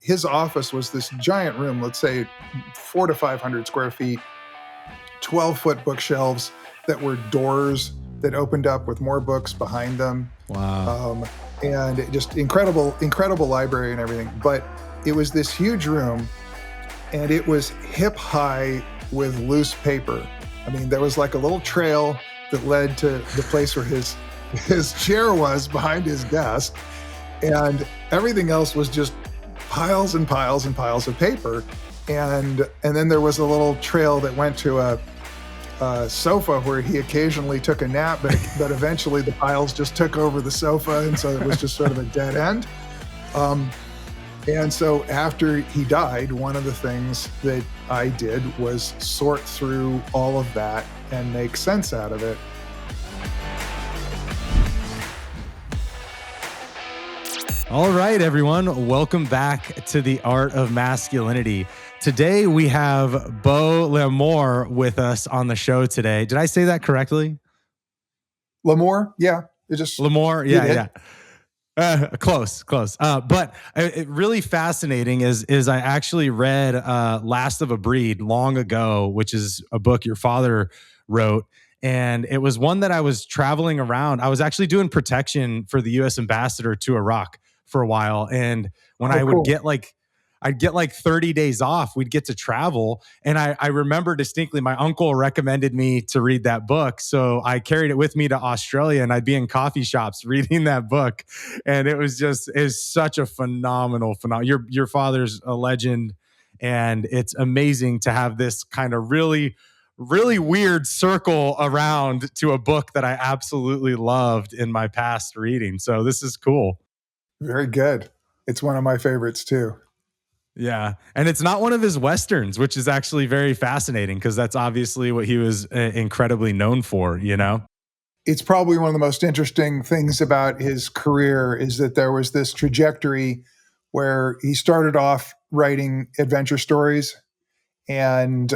his office was this giant room, let's say 400 to 500 square feet, 12-foot bookshelves that were doors that opened up with more books behind them. Wow. And just incredible library and everything. But it was this huge room, and it was hip high with loose paper. I mean, there was like a little trail that led to the place where his chair was behind his desk, and everything else was just piles and piles and piles of paper. And then there was a little trail that went to a sofa where he occasionally took a nap, but eventually the piles just took over the sofa, and so it was just sort of a dead end. And so after he died, one of the things that I did was sort through all of that and make sense out of it. All right, everyone. Welcome back to The Art of Masculinity. Today, we have Beau L'Amour with us on the show today. Did I say that correctly? L'Amour? Yeah. L'Amour? Yeah. Close. But really fascinating is I actually read Last of a Breed long ago, which is a book your father wrote. And it was one that I was traveling around. I was actually doing protection for the U.S. ambassador to Iraq for a while. And when would get I'd get like 30 days off, we'd get to travel. And I remember distinctly my uncle recommended me to read that book. So I carried it with me to Australia, and I'd be in coffee shops reading that book. And it's such a phenomenal. Your father's a legend. And it's amazing to have this kind of really weird circle around to a book that I absolutely loved in my past reading. So this is cool. Very good. It's one of my favorites too. Yeah. And it's not one of his Westerns, which is actually very fascinating because that's obviously what he was incredibly known for, you know? It's probably one of the most interesting things about his career is that there was this trajectory where he started off writing adventure stories, and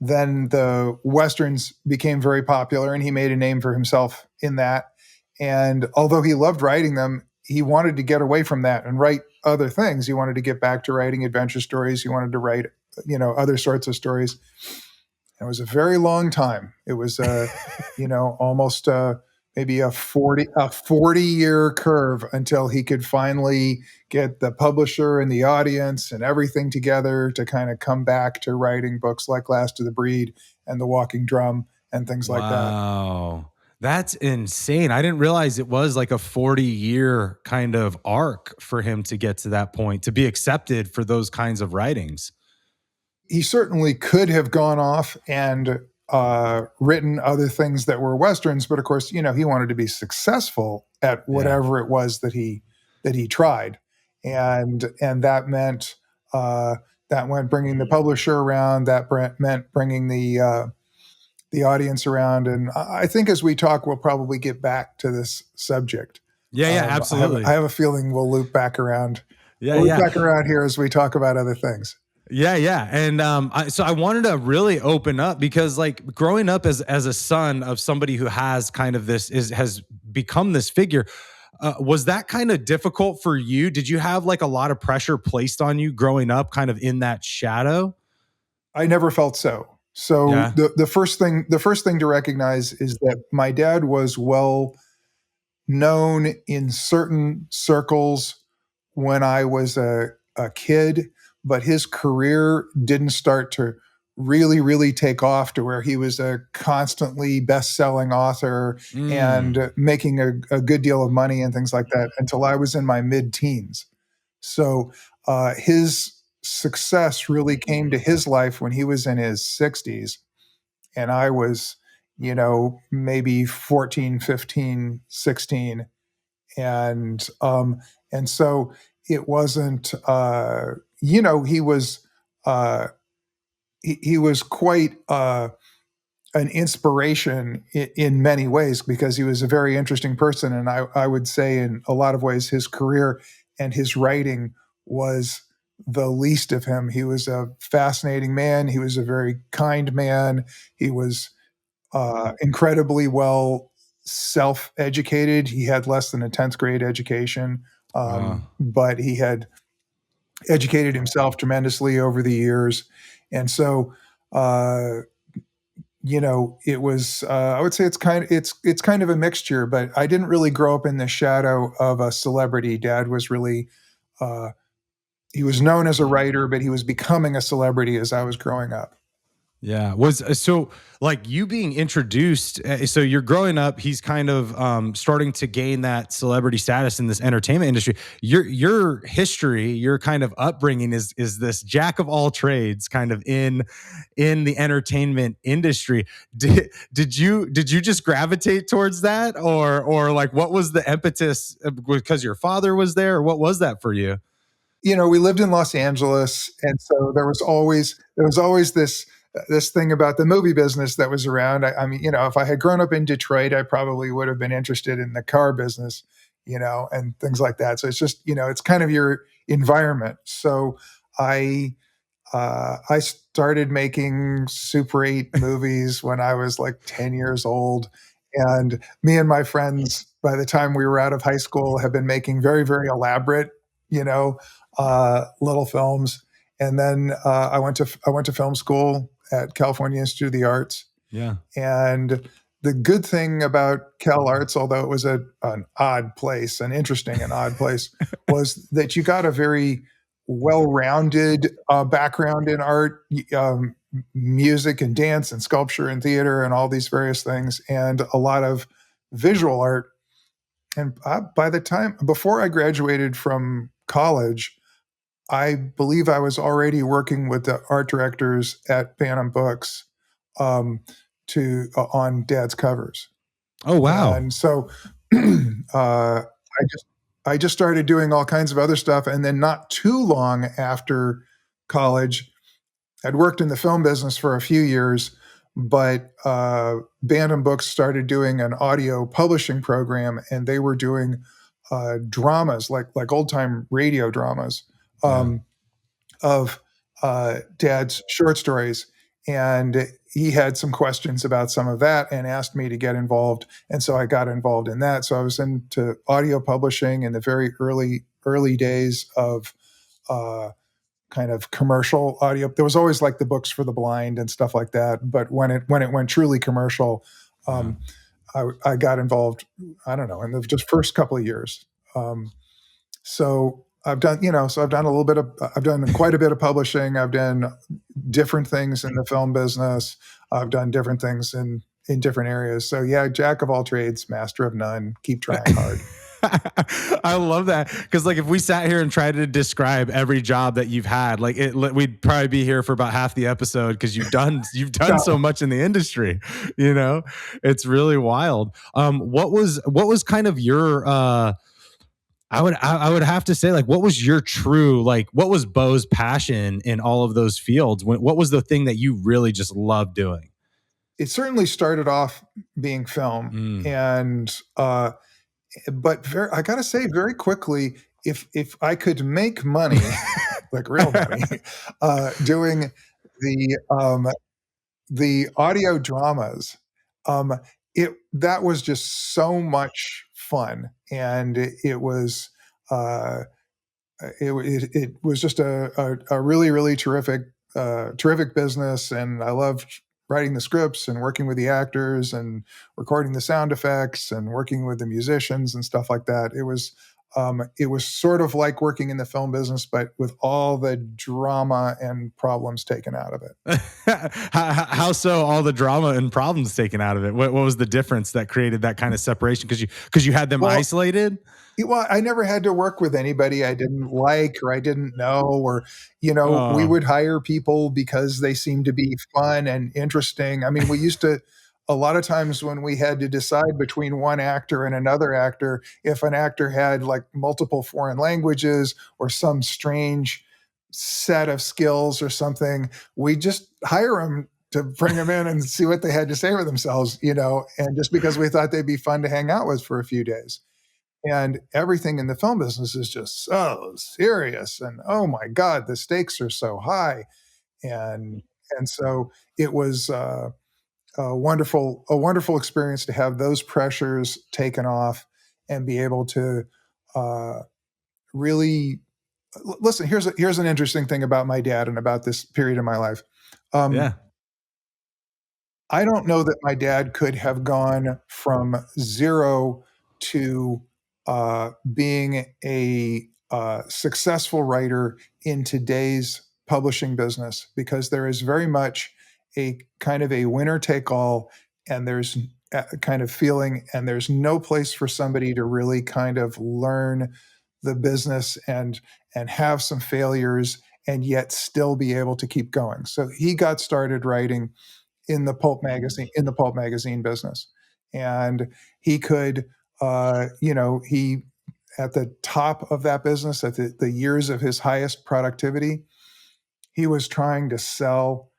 then the Westerns became very popular, and he made a name for himself in that. And although he loved writing them, he wanted to get away from that and write other things. He wanted to get back to writing adventure stories. He wanted to write, other sorts of stories. It was a very long time. It was, almost maybe a 40-year curve until he could finally get the publisher and the audience and everything together to kind of come back to writing books like Last of the Breed and The Walking Drum and things like that. Wow. That's insane. I didn't realize it was like a 40-year kind of arc for him to get to that point, to be accepted for those kinds of writings. He certainly could have gone off and written other things that were Westerns, but of course, he wanted to be successful at whatever it was that he tried, and that meant bringing the publisher around. That meant bringing the audience around. And I think as we talk, we'll probably get back to this subject. Yeah, absolutely. I have a feeling we'll loop back around. Back around here as we talk about other things. Yeah. And so I wanted to really open up because like growing up as a son of somebody who has kind of has become this figure, was that kind of difficult for you? Did you have like a lot of pressure placed on you growing up kind of in that shadow? I never felt so. So the first thing to recognize is that my dad was well known in certain circles when I was a kid, but his career didn't start to really, really take off to where he was a constantly best-selling author and making a good deal of money and things like that until I was in my mid-teens. So his success really came to his life when he was in his 60s, and I was, maybe 14, 15, 16. And so it wasn't, he was quite an inspiration in many ways because he was a very interesting person. And I would say in a lot of ways, his career and his writing was the least of him. He was a fascinating man. He was a very kind man. He was incredibly well self-educated. He had less than a 10th grade education, but he had educated himself tremendously over the years. And so, uh, it was, I would say it's kind of a mixture, but I didn't really grow up in the shadow of a celebrity. Dad was really, uh, he was known as a writer, but he was becoming a celebrity as I was growing up. Yeah. Was so like you being introduced. So you're growing up. He's kind of starting to gain that celebrity status in this entertainment industry. Your history, your kind of upbringing is this jack of all trades, kind of in the entertainment industry. Did you just gravitate towards that, or like what was the impetus? Because your father was there, or what was that for you? We lived in Los Angeles, and so there was always this thing about the movie business that was around. I mean, if I had grown up in Detroit, I probably would have been interested in the car business, and things like that. So it's just, it's kind of your environment. So I I started making Super 8 movies when I was like 10 years old. And me and my friends, by the time we were out of high school, have been making very, very elaborate, little films. And then I went to film school at California Institute of the Arts. Yeah. And the good thing about Cal Arts, although it was an odd place, an interesting and odd place, was that you got a very well-rounded background in art, music and dance and sculpture and theater and all these various things, and a lot of visual art. And by the time before I graduated from college, I believe I was already working with the art directors at Bantam Books um, to on Dad's covers. Oh wow. And so I just started doing all kinds of other stuff, and then not too long after college, I'd worked in the film business for a few years, but Bantam Books started doing an audio publishing program, and they were doing dramas like old time radio dramas. Yeah. Um, of Dad's short stories. And he had some questions about some of that and asked me to get involved. And so I got involved in that. So I was into audio publishing in the very early days of uh, kind of commercial audio. There was always like the books for the blind and stuff like that. But when it went truly commercial, Yeah. um, I got involved. I don't know, in the just first couple of years. So I've done I've done quite a bit of publishing. I've done different things in the film business. I've done different things in different areas. So yeah, jack of all trades, master of none. Keep trying hard. I love that because, like, if we sat here and tried to describe every job that you've had, like, we'd probably be here for about half the episode because you've done so much in the industry. You know, it's really wild. What was kind of your I would have to say, like, what was your true, like, what was Beau's passion in all of those fields? What was the thing that you really just loved doing? It certainly started off being film, Mm. and but I gotta say, very quickly, if I could make money, like real money, doing the um, the audio dramas, um, it that was just so much fun, and it was uh, it was just a really really terrific business, and I loved writing the scripts and working with the actors and recording the sound effects and working with the musicians and stuff like that. It was sort of like working in the film business, but with all the drama and problems taken out of it. How so? All the drama and problems taken out of it. What was the difference that created that kind of separation? Because you had them Well, isolated. Well, I never had to work with anybody I didn't like or I didn't know, or, we Oh, would hire people because they seemed to be fun and interesting. I mean, a lot of times when we had to decide between one actor and another actor, if an actor had like multiple foreign languages or some strange set of skills or something, we just hire them to bring them in and see what they had to say for themselves, and just because we thought they'd be fun to hang out with for a few days. And everything in the film business is just so serious, and oh my god, the stakes are so high. And so it was a wonderful experience to have those pressures taken off and be able to uh, really listen, here's an interesting thing about my dad and about this period in my life. Yeah. I don't know that my dad could have gone from zero to being a successful writer in today's publishing business, because there is very much a kind of a winner take all, and there's a kind of feeling, and there's no place for somebody to really kind of learn the business and have some failures and yet still be able to keep going. So he got started writing in the pulp magazine business, and he could, he at the top of that business, at the years of his highest productivity, he was trying to sell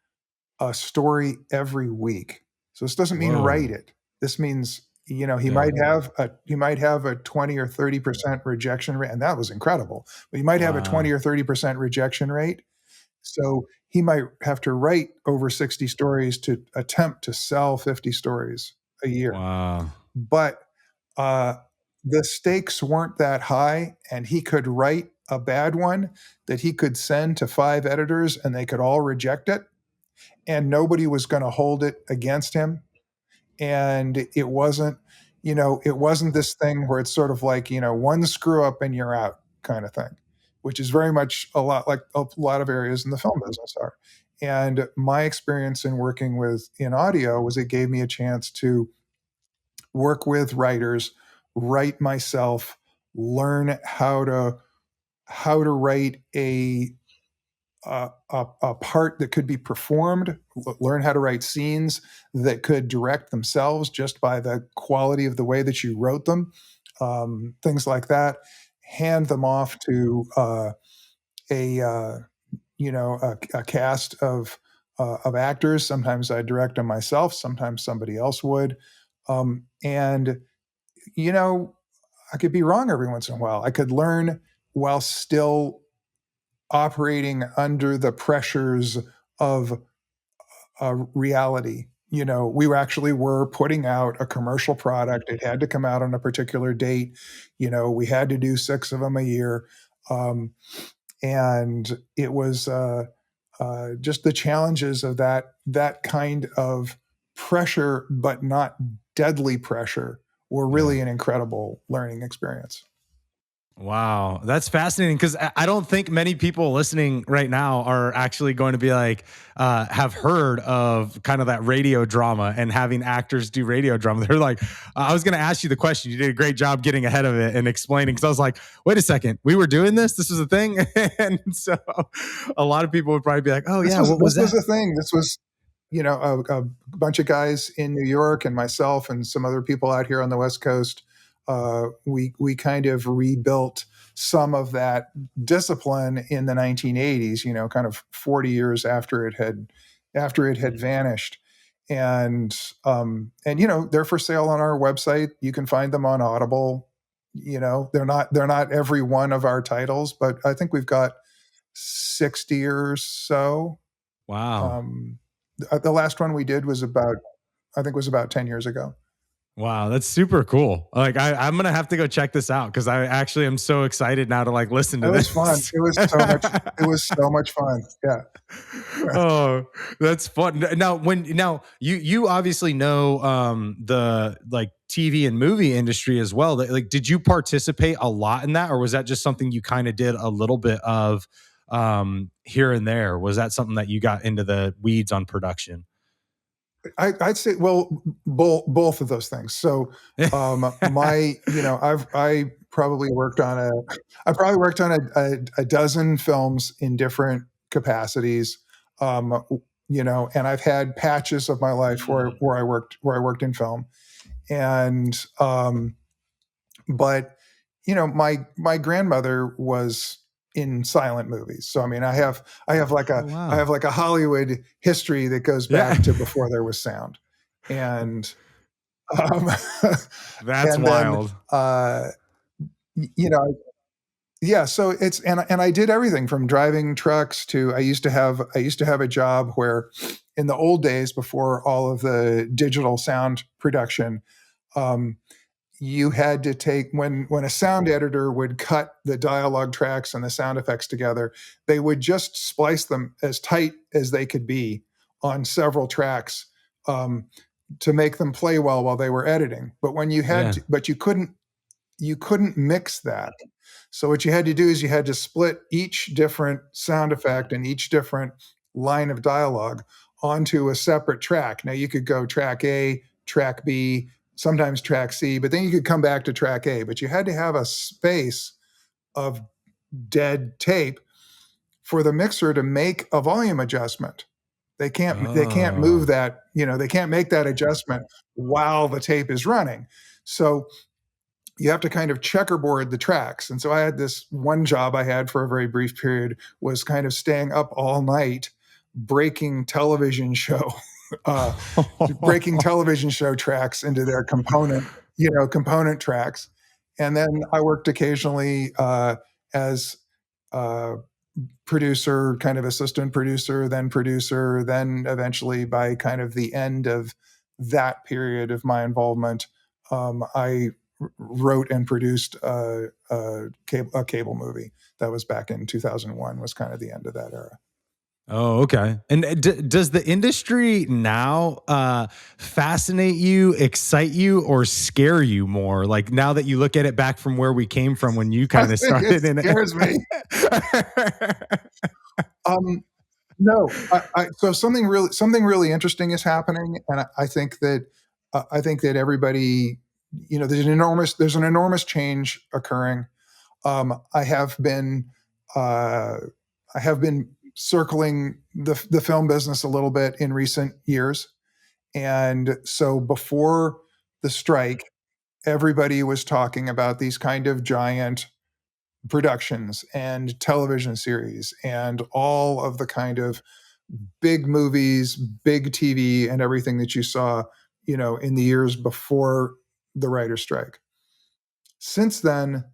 a story every week. So this doesn't mean write Whoa. it. This means, he Yeah. might have a 20 or 30% rejection rate, and that was incredible. But he might have a 20 Wow. or 30% rejection rate, so he might have to write over 60 stories to attempt to sell 50 stories a year. Wow. But uh, the stakes weren't that high, and he could write a bad one that he could send to 5 editors and they could all reject it, and nobody was going to hold it against him. And it wasn't this thing where it's sort of like, one screw up and you're out kind of thing, which is very much a lot like a lot of areas in the film business are. And my experience in working in audio was it gave me a chance to work with writers, write myself, learn how to write a part that could be performed, learn how to write scenes that could direct themselves just by the quality of the way that you wrote them, things like that. Hand them off to a a cast of actors. Sometimes I direct them myself. Sometimes somebody else would, and you know I could be wrong every once in a while. I could learn while still operating under the pressures of reality. We actually were putting out a commercial product. It had to come out on a particular date. We had to do 6 of them a year. And it was just the challenges of that kind of pressure, but not deadly pressure, were Yeah. really an incredible learning experience. Wow, that's fascinating because I don't think many people listening right now are actually going to be like, have heard of kind of that radio drama and having actors do radio drama. They're like, I was going to ask you the question. You did a great job getting ahead of it and explaining, because I was like, wait a second, we were doing this. This was a thing. And so a lot of people would probably be like, oh, This yeah, was what was this was that? a thing. This was a bunch of guys in New York and myself and some other people out here on the West Coast. We kind of rebuilt some of that discipline in the 1980s. Kind of 40 years after it had vanished, and they're for sale on our website. You can find them on Audible. They're not every one of our titles, but I think we've got 60 or so. Wow. The last one we did I think was about 10 years ago. Wow, that's super cool. Like I'm gonna have to go check this out because I actually am so excited now to like listen to It was fun. this. It was so much fun. Yeah. Oh, that's fun. Now you obviously know the like TV and movie industry as well. Like, did you participate a lot in that, or was that just something you kind of did a little bit of here and there? Was that something that you got into the weeds on production? I'd say, well, both of those things. So, I probably worked on a dozen films in different capacities. Um, and I've had patches of my life where, Mm. where I worked in film, and but my grandmother was in silent movies. So I mean, I have like Oh a I wow. have like a Hollywood history that goes Yeah. back to before there was sound. And um That's and then wild. you know yeah, so and I did everything from driving trucks to I used to have a job where, in the old days before all of the digital sound production, um you had to take when a sound editor would cut the dialogue tracks and the sound effects together, they would just splice them as tight as they could be on several tracks, um, to make them play well while they were editing. But when you had Yeah. to, but you couldn't mix that. So what you had to do is you had to split each different sound effect and each different line of dialogue onto a separate track. Now you could go track A, track B, sometimes track C, but then you could come back to track A. But you had to have a space of dead tape for the mixer to make a volume adjustment. They can't move Oh. that, they can't make that adjustment while the tape is running. So you have to kind of checkerboard the tracks. And so I had this one job I had for a very brief period was kind of staying up all night breaking television show uh, breaking television show tracks into their component tracks. And then I worked occasionally as producer, kind of assistant producer, then eventually by kind of the end of that period of my involvement, I wrote and produced a cable movie that was back in 2001, was kind of the end of that era. Oh, okay. And does the industry now fascinate you, excite you, or scare you more? Like now that you look at it back from where we came from when you I kind of think it started in it. scares me. Um, no, so something really interesting is happening, and I think that everybody, there's an enormous change occurring. I have been uh, I have been circling the film business a little bit in recent years, and so before the strike, everybody was talking about these kind of giant productions and television series and all of the kind of big movies, big TV, and everything that you saw, in the years before the writer's strike. Since then,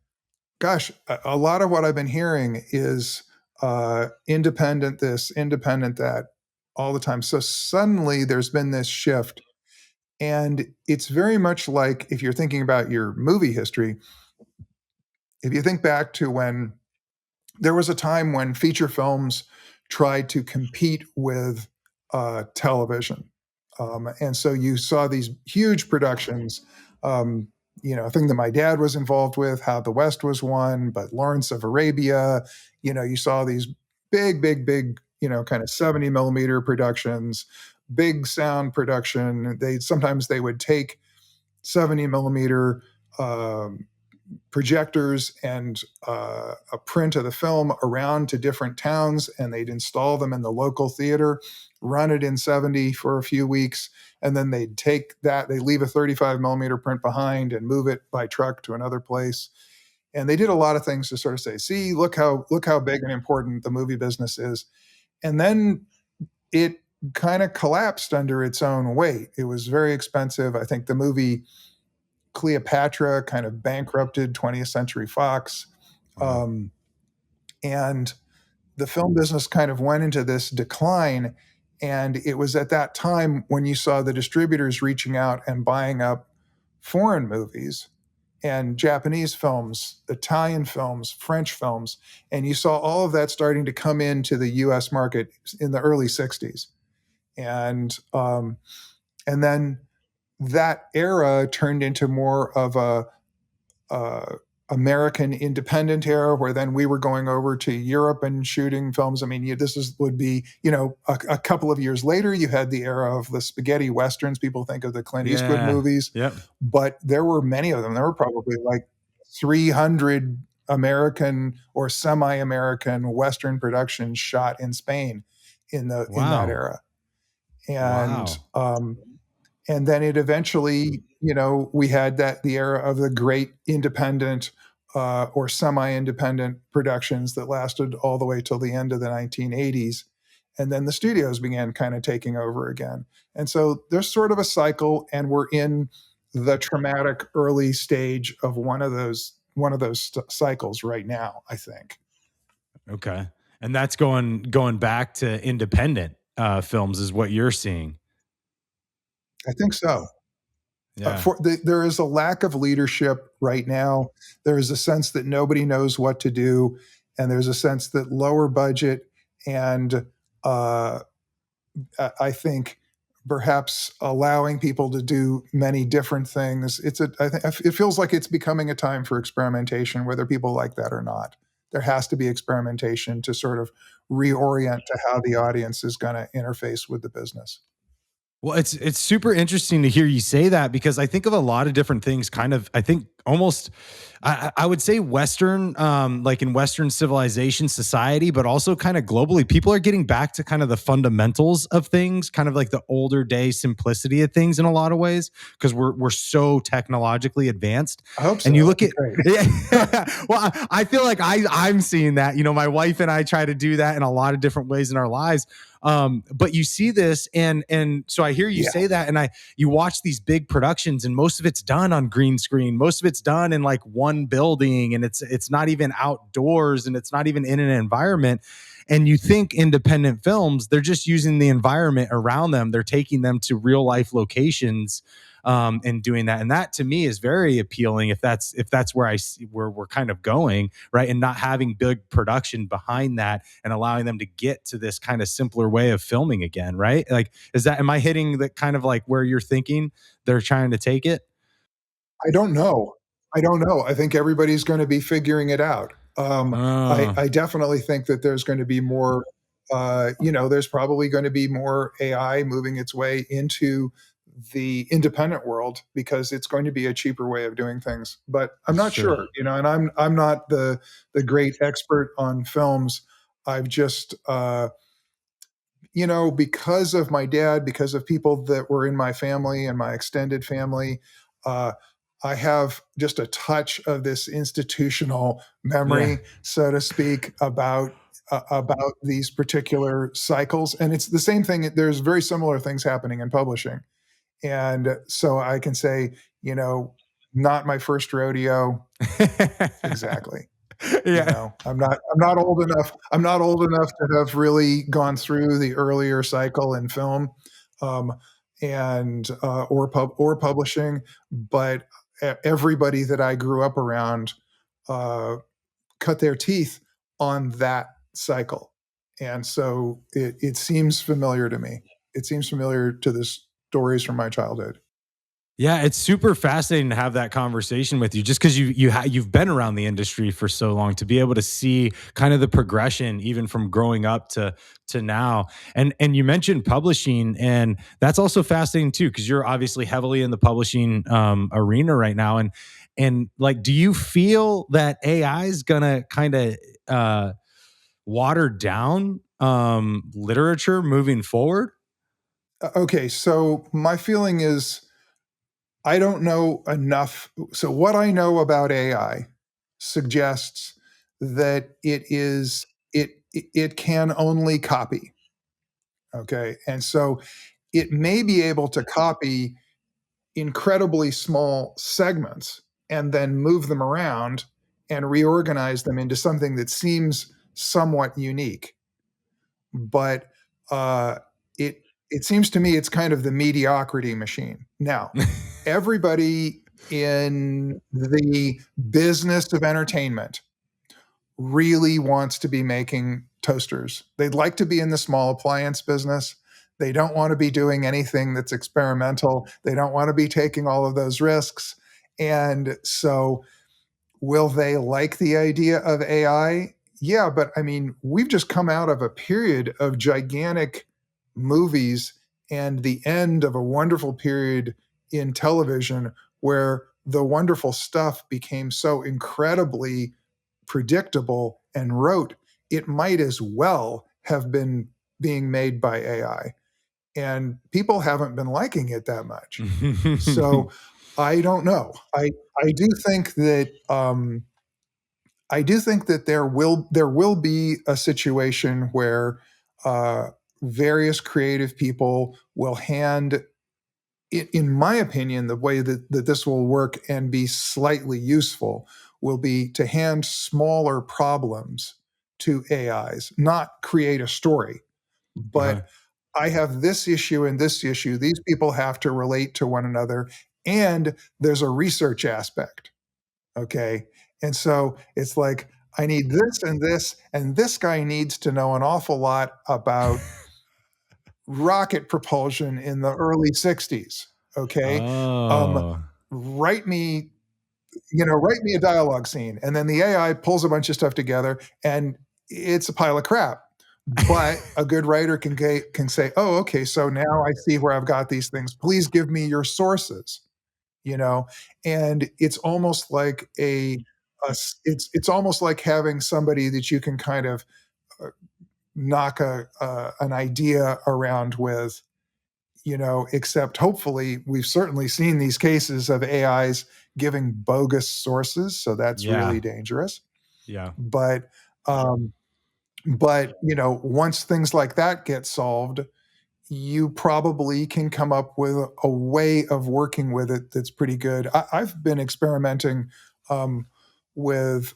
gosh, a lot of what I've been hearing is independent this, independent that, all the time. So suddenly there's been this shift. And it's very much like if you're thinking about your movie history, if you think back to when there was a time when feature films tried to compete with television. And so you saw these huge productions. Um, a thing that my dad was involved with, How the West was one, but Lawrence of Arabia, you saw these big, big, big, kind of 70 millimeter productions, big sound production. Sometimes they would take 70 millimeter um, projectors and a print of the film around to different towns, and they'd install them in the local theater, run it in 70 for a few weeks, and then they'd take that, they leave a 35 millimeter print behind and move it by truck to another place. And they did a lot of things to sort of say, see, look how big and important the movie business is. And then it kind of collapsed under its own weight. It was very expensive. I think the movie Cleopatra kind of bankrupted 20th Century Fox. Wow. Um, and the film business kind of went into this decline. And it was at that time when you saw the distributors reaching out and buying up foreign movies and Japanese films, Italian films, French films. And you saw all of that starting to come into the US market in the early 60s. And then that era turned into more of a American independent era, where then we were going over to Europe and shooting films. I mean, would be, a couple of years later, you had the era of the spaghetti westerns. People think of the Clint Eastwood Yeah. movies, Yep. but there were many of them. There were probably like 300 American or semi-American Western productions shot in Spain in that Wow. era. And Wow. and then it eventually, we had the era of the great independent or semi-independent productions that lasted all the way till the end of the 1980s. And then the studios began kind of taking over again. And so there's sort of a cycle, and we're in the traumatic early stage of one of those cycles right now, I think. Okay. And that's going back to independent films is what you're seeing. I think so. Yeah. There is a lack of leadership right now. There is a sense that nobody knows what to do, and there's a sense that lower budget and uh, I think perhaps allowing people to do many different things. I think it feels like it's becoming a time for experimentation, whether people like that or not. There has to be experimentation to sort of reorient to how the audience is going to interface with the business. Well, it's super interesting to hear you say that, because I think of a lot of different things, kind of, I think almost, I would say Western, like in Western civilization society, but also kind of globally, people are getting back to kind of the fundamentals of things, kind of like the older day simplicity of things in a lot of ways, because we're so technologically advanced. I hope so. And you That'd look be at, great. yeah, well, I feel like I'm seeing that. You know, my wife and I try to do that in a lot of different ways in our lives. But you see this, and so I hear you Yeah. say that, and you watch these big productions, and most of it's done on green screen, most of it's done in like one building, and it's not even outdoors, and it's not even in an environment. And you think independent films, they're just using the environment around them, they're taking them to real life locations, and doing that. And that to me is very appealing, if that's where I see where we're kind of going, right? And not having big production behind that, and allowing them to get to this kind of simpler way of filming again, right? Like, am I hitting the kind of like where you're thinking they're trying to take it? I don't know. I don't know. I think everybody's going to be figuring it out. Oh, I definitely think that there's going to be more. There's probably going to be more AI moving its way into the independent world because it's going to be a cheaper way of doing things. But I'm not sure. sure. And I'm not the great expert on films. I've just because of my dad, because of people that were in my family and my extended family, uh, I have just a touch of this institutional Yeah. memory, so to speak, about these particular cycles. And it's the same thing. There's very similar things happening in publishing, and so I can say, not my first rodeo. Exactly. Yeah. I'm not old enough. I'm not old enough to have really gone through the earlier cycle in film, um, and or publishing. But everybody that I grew up around uh, cut their teeth on that cycle, and so it seems familiar to me. It seems familiar to the stories from my childhood. Yeah, it's super fascinating to have that conversation with you, just because you've been around the industry for so long, to be able to see kind of the progression even from growing up to now. And you mentioned publishing, and that's also fascinating too, because you're obviously heavily in the publishing arena right now. And like, do you feel that AI is gonna kind of uh, water down literature moving forward? Okay, so my feeling is I don't know enough. So what I know about AI suggests that it can only copy. Okay. And so it may be able to copy incredibly small segments and then move them around and reorganize them into something that seems somewhat unique. But uh, it seems to me it's kind of the mediocrity machine. Now, everybody in the business of entertainment really wants to be making toasters. They'd like to be in the small appliance business. They don't want to be doing anything that's experimental. They don't want to be taking all of those risks. And so will they like the idea of AI? Yeah, but I mean, we've just come out of a period of gigantic movies and the end of a wonderful period in television where the wonderful stuff became so incredibly predictable and rote, it might as well have been being made by AI. And people haven't been liking it that much. So I don't know. I do think that there will be a situation where uh, various creative people will hand, in my opinion, the way that this will work and be slightly useful will be to hand smaller problems to AIs, not create a story, Uh-huh. but I have this issue and this issue. These people have to relate to one another. and there's a research aspect. Okay. And so it's like, I need this and this, and this guy needs to know an awful lot about rocket propulsion in the early 60s. Okay. Um, Oh, write me, write me a dialogue scene. And then the AI pulls a bunch of stuff together and it's a pile of crap. But a good writer can say, oh, okay, so now I see where I've got these things. Please give me your sources, you know? And it's almost like it's almost like having somebody that you can kind of uh, knock an idea around with, except hopefully we've certainly seen these cases of AIs giving bogus sources, so that's yeah, really dangerous. yeah, But um, once things like that get solved, you probably can come up with a way of working with it that's pretty good. I've been experimenting with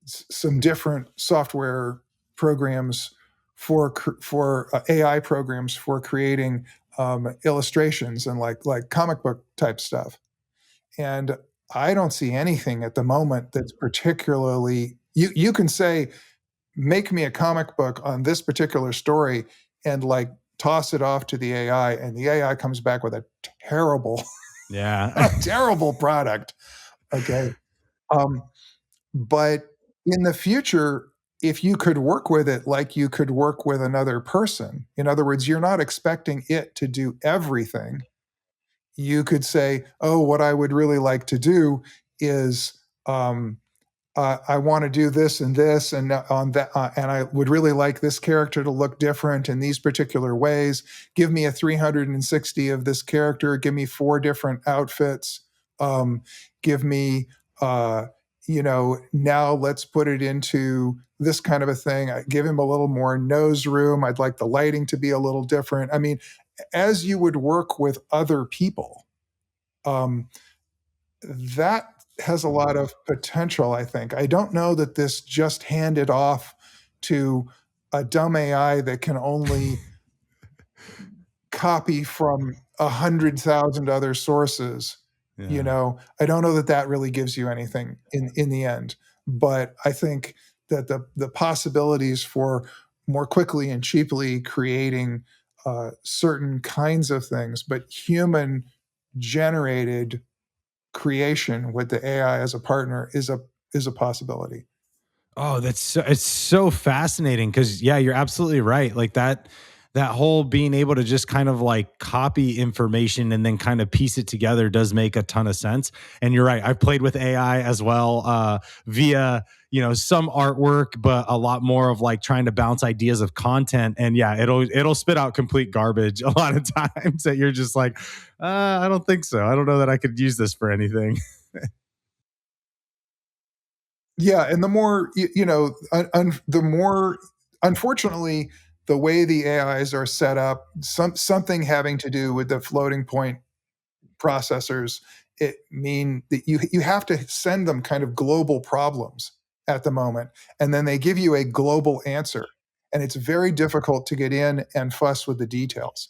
some different software programs for AI programs for creating illustrations and like comic book type stuff. And I don't see anything at the moment that's particularly. You can say, make me a comic book on this particular story, and like toss it off to the AI, and the AI comes back with a terrible, yeah. a terrible product. Okay. Um, but in the future, if you could work with it like you could work with another person, in other words, you're not expecting it to do everything. You could say, oh, what I would really like to do is I want to do this and this and on that, and I would really like this character to look different in these particular ways. Give me a 360 of this character. Give me 4 different outfits. Give me, now let's put it into this kind of a thing. I give him a little more nose room. I'd like the lighting to be a little different. I mean, as you would work with other people, um, that has a lot of potential, I think. I don't know that this just handed off to a dumb AI that can only copy from 100,000 other sources. Yeah. I don't know that that really gives you anything in the end. But I think that the possibilities for more quickly and cheaply creating certain kinds of things, but human generated creation with the AI as a partner is a possibility. Oh, it's so fascinating because yeah, you're absolutely right. Like that whole being able to just kind of like copy information and then kind of piece it together does make a ton of sense. And you're right. I've played with AI as well, via some artwork, but a lot more of like trying to bounce ideas of content. And yeah, it'll spit out complete garbage a lot of times that you're just like, I don't think so. I don't know that I could use this for anything. Yeah, and the more the more, unfortunately, the way the AIs are set up, something having to do with the floating point processors, it mean that you have to send them kind of global problems at the moment, and then they give you a global answer, and it's very difficult to get in and fuss with the details.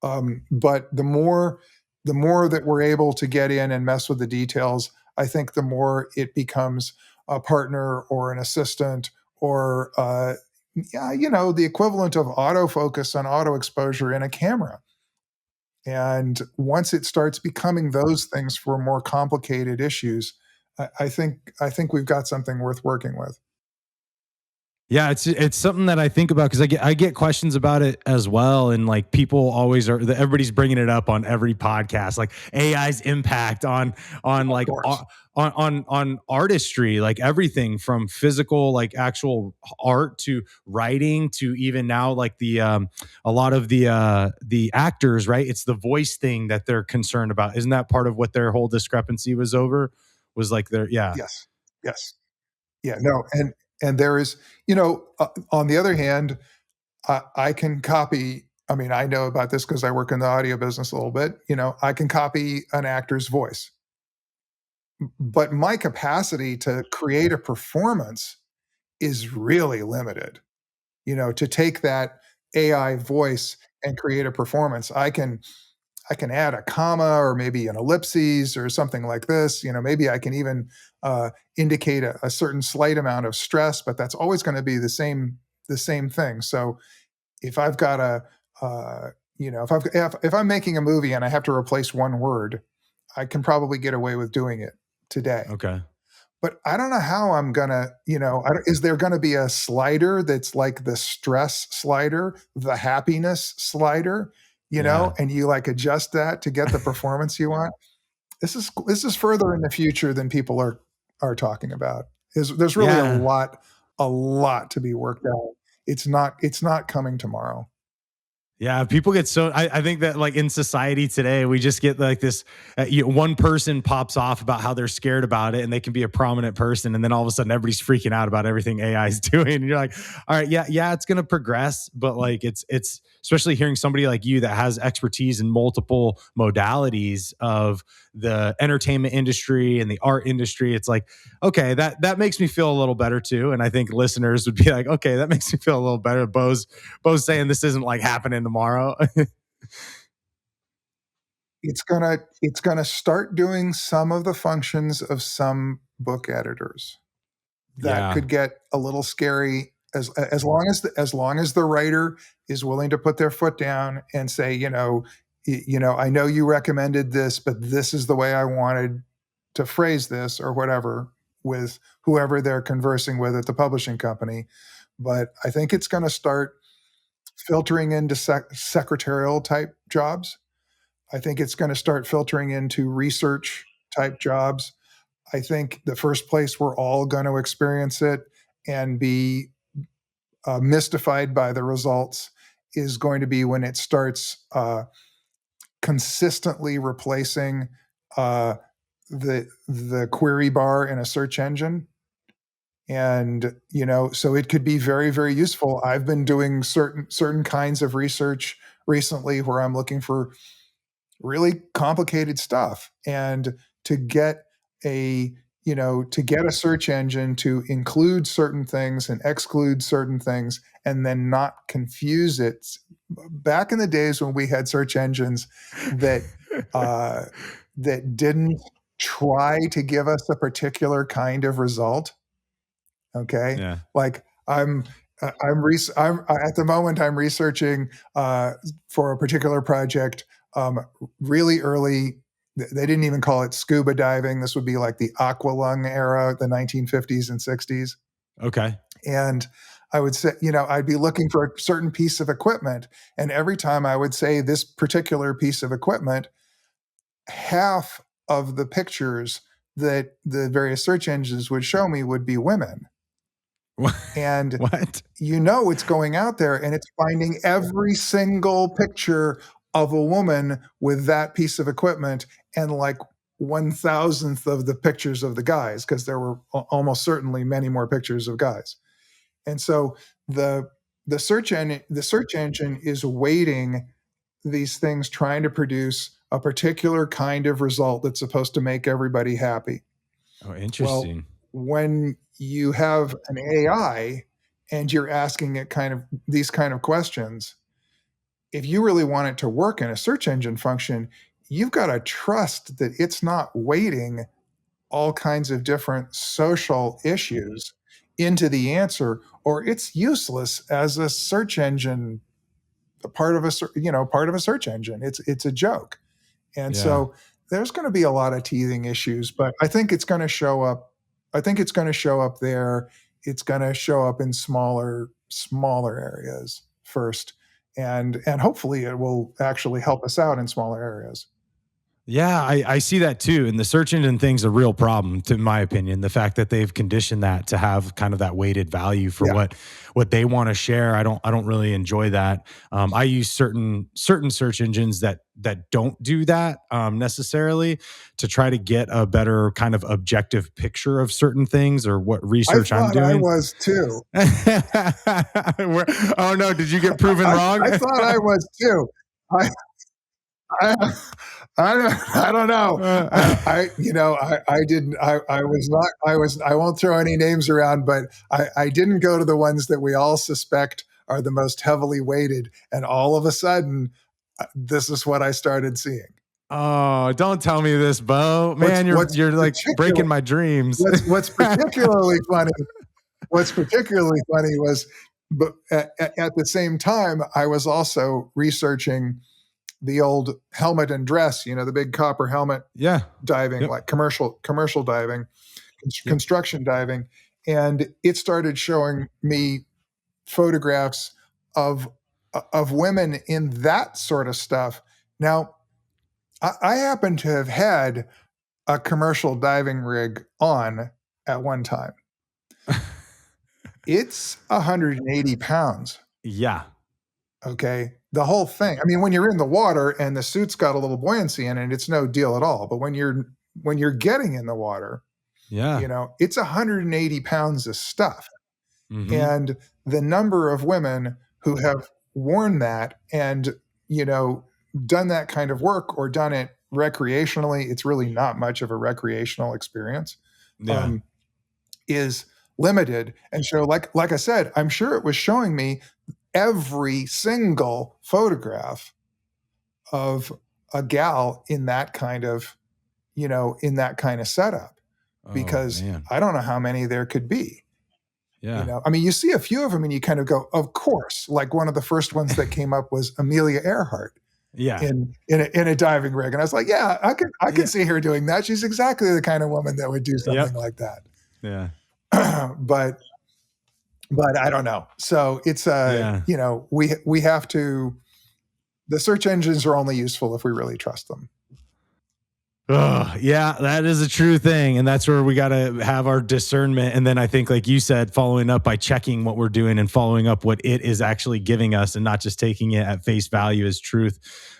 But the more that we're able to get in and mess with the details, I think the more it becomes a partner or an assistant or yeah, the equivalent of autofocus and auto exposure in a camera. And once it starts becoming those things for more complicated issues, I think we've got something worth working with. Yeah, it's something that I think about because I get questions about it as well, and like people always are. Everybody's bringing it up on every podcast, like AI's impact on Of like course. on artistry, like everything from physical, like actual art to writing to even now like a lot of the actors, right? It's the voice thing that they're concerned about. Isn't that part of what their whole discrepancy was over? Was like their yeah Yes. Yes. Yeah. No. And there is, on the other hand, I can copy. I mean, I know about this because I work in the audio business a little bit. I can copy an actor's voice, but my capacity to create a performance is really limited. To take that AI voice and create a performance, I can I can add a comma or maybe an ellipses or something like this. Maybe I can even indicate a certain slight amount of stress, but that's always going to be the same thing. So if I've got if I'm making a movie and I have to replace one word, I can probably get away with doing it today. Okay. But I don't know how I'm gonna, is there gonna be a slider that's like the stress slider, the happiness slider, Yeah. and you like adjust that to get the performance you want? This is further in the future than people are talking about. There's really a Yeah. lot to be worked out. It's not coming tomorrow. Yeah, people get so. I think that like in society today, we just get like this. One person pops off about how they're scared about it, and they can be a prominent person, and then all of a sudden, everybody's freaking out about everything AI is doing. And you're like, all right, yeah, it's gonna progress, but like it's especially hearing somebody like you that has expertise in multiple modalities of the entertainment industry and the art industry. It's like, okay, that makes me feel a little better too. And I think listeners would be like, okay, that makes me feel a little better. Beau's saying this isn't like happening tomorrow. It's gonna start doing some of the functions of some book editors. That Yeah. could get a little scary as long as the writer is willing to put their foot down and say, I know you recommended this, but this is the way I wanted to phrase this or whatever with whoever they're conversing with at the publishing company. But I think it's going to start filtering into secretarial type jobs. I think it's going to start filtering into research type jobs. I think the first place we're all going to experience it and be mystified by the results is going to be when it starts consistently replacing the query bar in a search engine. And so it could be very, very useful. I've been doing certain kinds of research recently where I'm looking for really complicated stuff, and to get a search engine to include certain things and exclude certain things and then not confuse it. Back in the days when we had search engines that that didn't try to give us a particular kind of result, okay, Yeah. like I'm at the moment I'm researching for a particular project. Really early, they didn't even call it scuba diving. This would be like the aqualung era, the 1950s and 60s. Okay. And I would say, I'd be looking for a certain piece of equipment, and every time I would say this particular piece of equipment, half of the pictures that the various search engines would show me would be women. And What? it's going out there and it's finding every single picture of a woman with that piece of equipment and like 1,000th of the pictures of the guys, because there were almost certainly many more pictures of guys. And so the search engine is weighting these things, trying to produce a particular kind of result that's supposed to make everybody happy. Oh, Well, interesting. when you have an AI and you're asking it these kind of questions, if you really want it to work in a search engine function, you've got to trust that it's not weighting all kinds of different social issues into the answer, or it's useless as a search engine, part of a search engine. It's a joke. And Yeah. so there's going to be a lot of teething issues, but I think it's going to show up. I think it's going to show up there. It's going to show up in smaller areas first, and hopefully it will actually help us out in smaller areas. Yeah, I see that too. And the search engine thing's a real problem, to my opinion. The fact that they've conditioned that to have kind of that weighted value for Yeah, what they want to share. I don't really enjoy that. I use certain search engines that don't do that necessarily, to try to get a better kind of objective picture of certain things or what I research I'm thought I doing. was too. Oh no, did you get proven wrong? I thought I was too. I, I, I don't know. I didn't. I was not. I won't throw any names around, but I didn't go to the ones that we all suspect are the most heavily weighted. And all of a sudden, this is what I started seeing. Oh, don't tell me this, Beau. Man, you're like breaking my dreams. What's particularly funny. What's particularly funny was, but at the same time, I was also researching the old helmet and dress. The big copper helmet. Yeah. Diving, like commercial diving, construction diving, and it started showing me photographs of women in that sort of stuff. Now, I happen to have had a commercial diving rig on at one time. It's 180 pounds. Yeah. Okay. The whole thing. I mean, when you're in the water and the suit's got a little buoyancy in it, it's no deal at all. But when you're getting in the water, it's 180 pounds of stuff. Mm-hmm. And the number of women who have worn that and, done that kind of work or done it recreationally, it's really not much of a recreational experience, is limited. And so, like I said, I'm sure it was showing me every single photograph of a gal in that kind of, setup, because I don't know how many there could be. Yeah. I mean, you see a few of them and you kind of go, of course. Like one of the first ones that came up was Amelia Earhart. Yeah. In a diving rig. And I was like, yeah, I could see her doing that. She's exactly the kind of woman that would do something like that. Yeah. But I don't know. So it's we have to, the search engines are only useful if we really trust them. Oh, yeah, that is a true thing. And that's where we got to have our discernment. And then I think, like you said, following up by checking what we're doing and following up what it is actually giving us and not just taking it at face value as truth.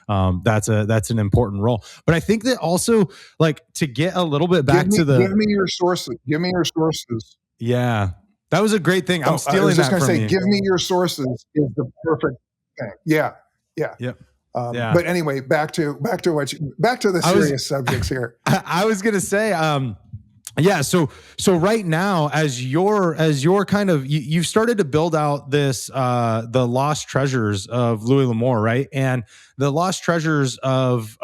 That's an important role. But I think that also, like, to get a little bit back give me your sources. Give me your sources. Yeah, that was a great thing. I'm stealing that from you. I was just going to say, give me your sources is the perfect thing. Yeah. Yeah. Yep. But anyway, back to the serious subjects here. I was going to say, So right now, as your kind of, you've started to build out this, the Lost Treasures of Louis L'Amour, right? And the Lost Treasures of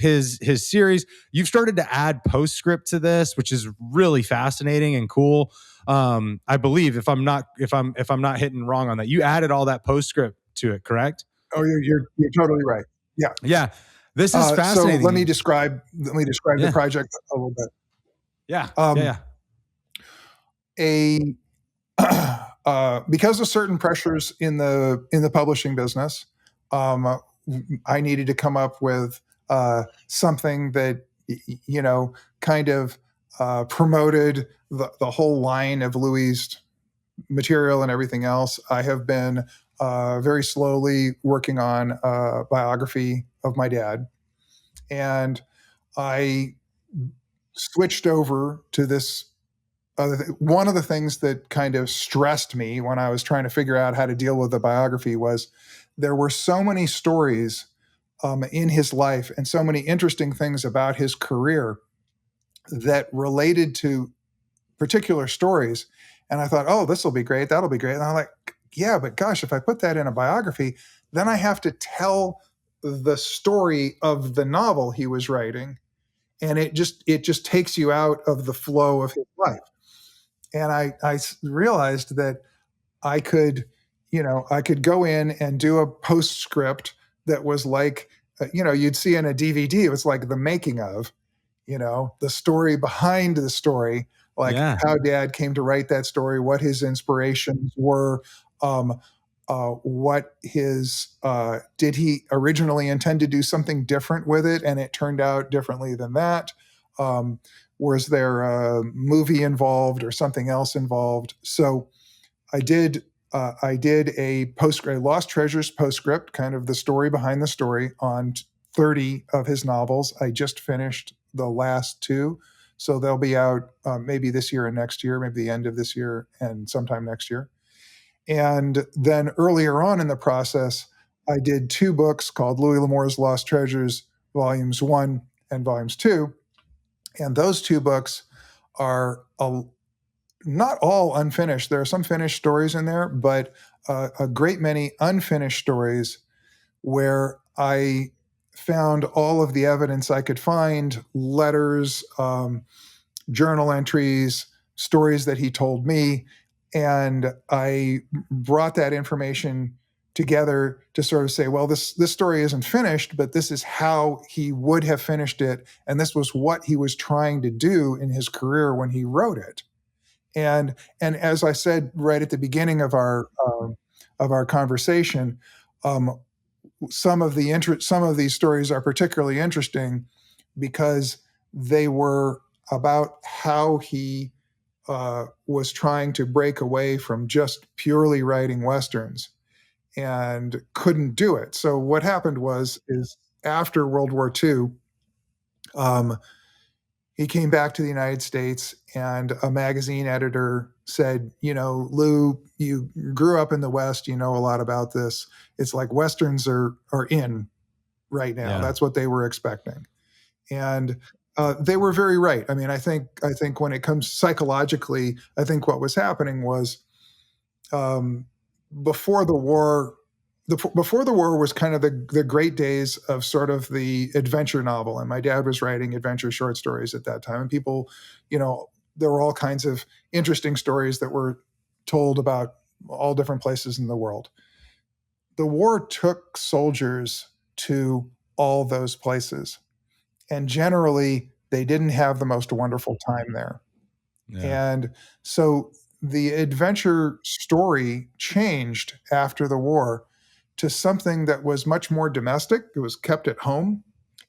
his series, you've started to add postscript to this, which is really fascinating and cool. I believe if I'm not hitting wrong on that, you added all that postscript to it, correct? Oh, you're totally right. Yeah. Yeah. This is fascinating. So let me describe the project a little bit. Yeah. Because of certain pressures in the publishing business, I needed to come up with something that kind of promoted the whole line of Louis' material and everything else. I have been very slowly working on a biography of my dad, and I switched over to this. One of the things that kind of stressed me when I was trying to figure out how to deal with the biography was there were so many stories in his life and so many interesting things about his career that related to particular stories. And I thought, oh, this will be great. That'll be great. And I'm like, yeah, but gosh, if I put that in a biography, then I have to tell the story of the novel he was writing. And it just takes you out of the flow of his life. And I realized that I could go in and do a postscript that was like, you'd see in a DVD, it was like the making of, the story behind the story, like how Dad came to write that story, what his inspirations were, what his, did he originally intend to do something different with it and it turned out differently than that? Was there a movie involved or something else involved? So I did a postscript, Lost Treasures postscript, kind of the story behind the story on 30 of his novels. I just finished the last 2. So they'll be out maybe this year and next year, maybe the end of this year and sometime next year. And then earlier on in the process, I did 2 books called Louis L'Amour's Lost Treasures, Volumes 1 and Volumes 2. And those 2 books are not all unfinished. There are some finished stories in there, but a great many unfinished stories where I found all of the evidence I could find, letters, journal entries, stories that he told me. And I brought that information together to sort of say, well, this story isn't finished, but this is how he would have finished it. And this was what he was trying to do in his career when he wrote it. And as I said right at the beginning of our conversation, some of these stories are particularly interesting because they were about how he was trying to break away from just purely writing westerns and couldn't do it. So what happened is after World War II, he came back to the United States, and a magazine editor said, Lou, you grew up in the West, you know a lot about this. It's like westerns are in right now. Yeah. That's what they were expecting. And they were very right. I mean, I think when it comes psychologically, I think what was happening was before the war, before the war was kind of the great days of sort of the adventure novel. And my dad was writing adventure short stories at that time. And people, there were all kinds of interesting stories that were told about all different places in the world. The war took soldiers to all those places. And generally, they didn't have the most wonderful time there. Yeah. And so the adventure story changed after the war to something that was much more domestic. It was kept at home,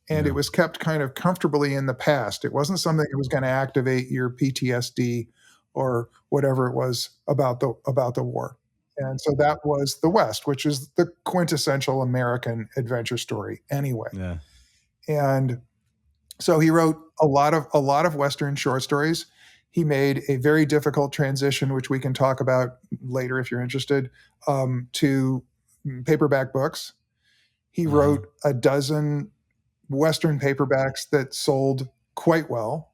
and it was kept kind of comfortably in the past. It wasn't something that was going to activate your PTSD or whatever it was about the war. And so that was the West, which is the quintessential American adventure story anyway. Yeah. And so he wrote a lot of Western short stories. He made a very difficult transition, which we can talk about later if you're interested, to paperback books. He wrote a dozen Western paperbacks that sold quite well.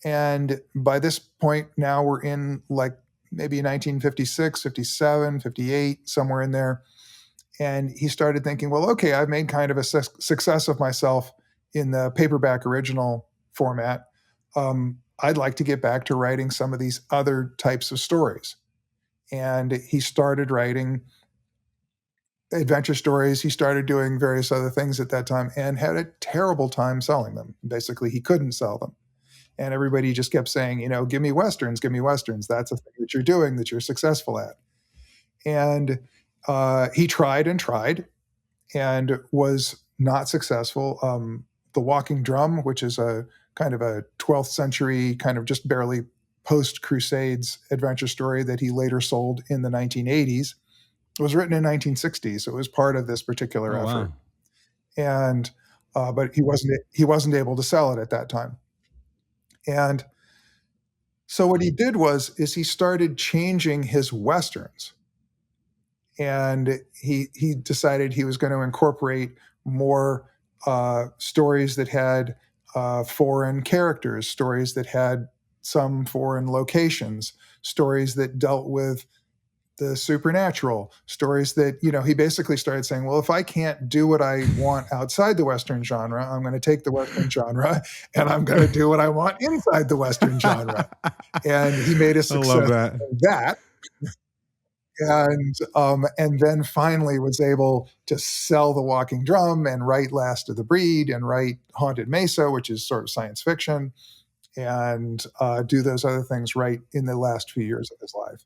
And by this point now we're in like maybe 1956, 57, 58, somewhere in there. And he started thinking, well, okay, I've made kind of a success of myself in the paperback original format. I'd like to get back to writing some of these other types of stories. And he started writing adventure stories. He started doing various other things at that time and had a terrible time selling them. Basically, he couldn't sell them. And everybody just kept saying, give me Westerns, give me Westerns. That's a thing that you're doing, that you're successful at. And he tried and was not successful. The Walking Drum, which is a kind of a 12th century, kind of just barely post-Crusades adventure story that he later sold in the 1980s, was written in 1960. So it was part of this particular effort. Wow. And but he wasn't able to sell it at that time. And so what he did is he started changing his Westerns. And he decided he was going to incorporate more stories that had foreign characters, stories that had some foreign locations, stories that dealt with the supernatural, stories that, he basically started saying, well, if I can't do what I want outside the Western genre, I'm going to take the Western genre and I'm going to do what I want inside the Western genre. And he made a success of that. And then finally was able to sell The Walking Drum and write Last of the Breed and write Haunted Mesa, which is sort of science fiction, and do those other things right in the last few years of his life.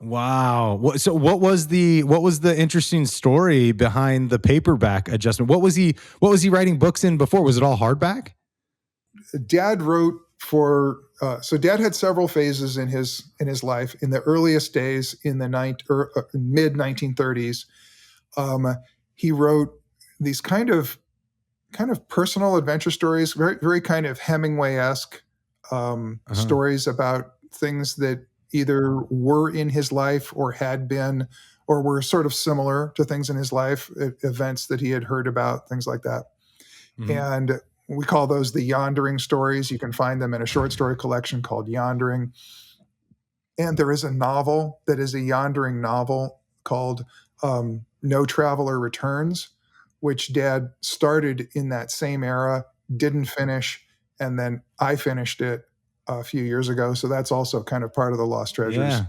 Wow. So what was the interesting story behind the paperback adjustment? What was he writing books in before? Was it all hardback? Dad wrote for so Dad had several phases in his life. In the earliest days, in the mid 1930s, he wrote these kind of personal adventure stories, very very kind of Hemingway-esque stories about things that either were in his life or had been, or were sort of similar to things in his life, events that he had heard about, things like that. Mm-hmm. And we call those the Yondering stories. You can find them in a short story collection called Yondering. And there is a novel that is a Yondering novel called No Traveler Returns, which Dad started in that same era, didn't finish, and then I finished it a few years ago. So that's also kind of part of the Lost Treasures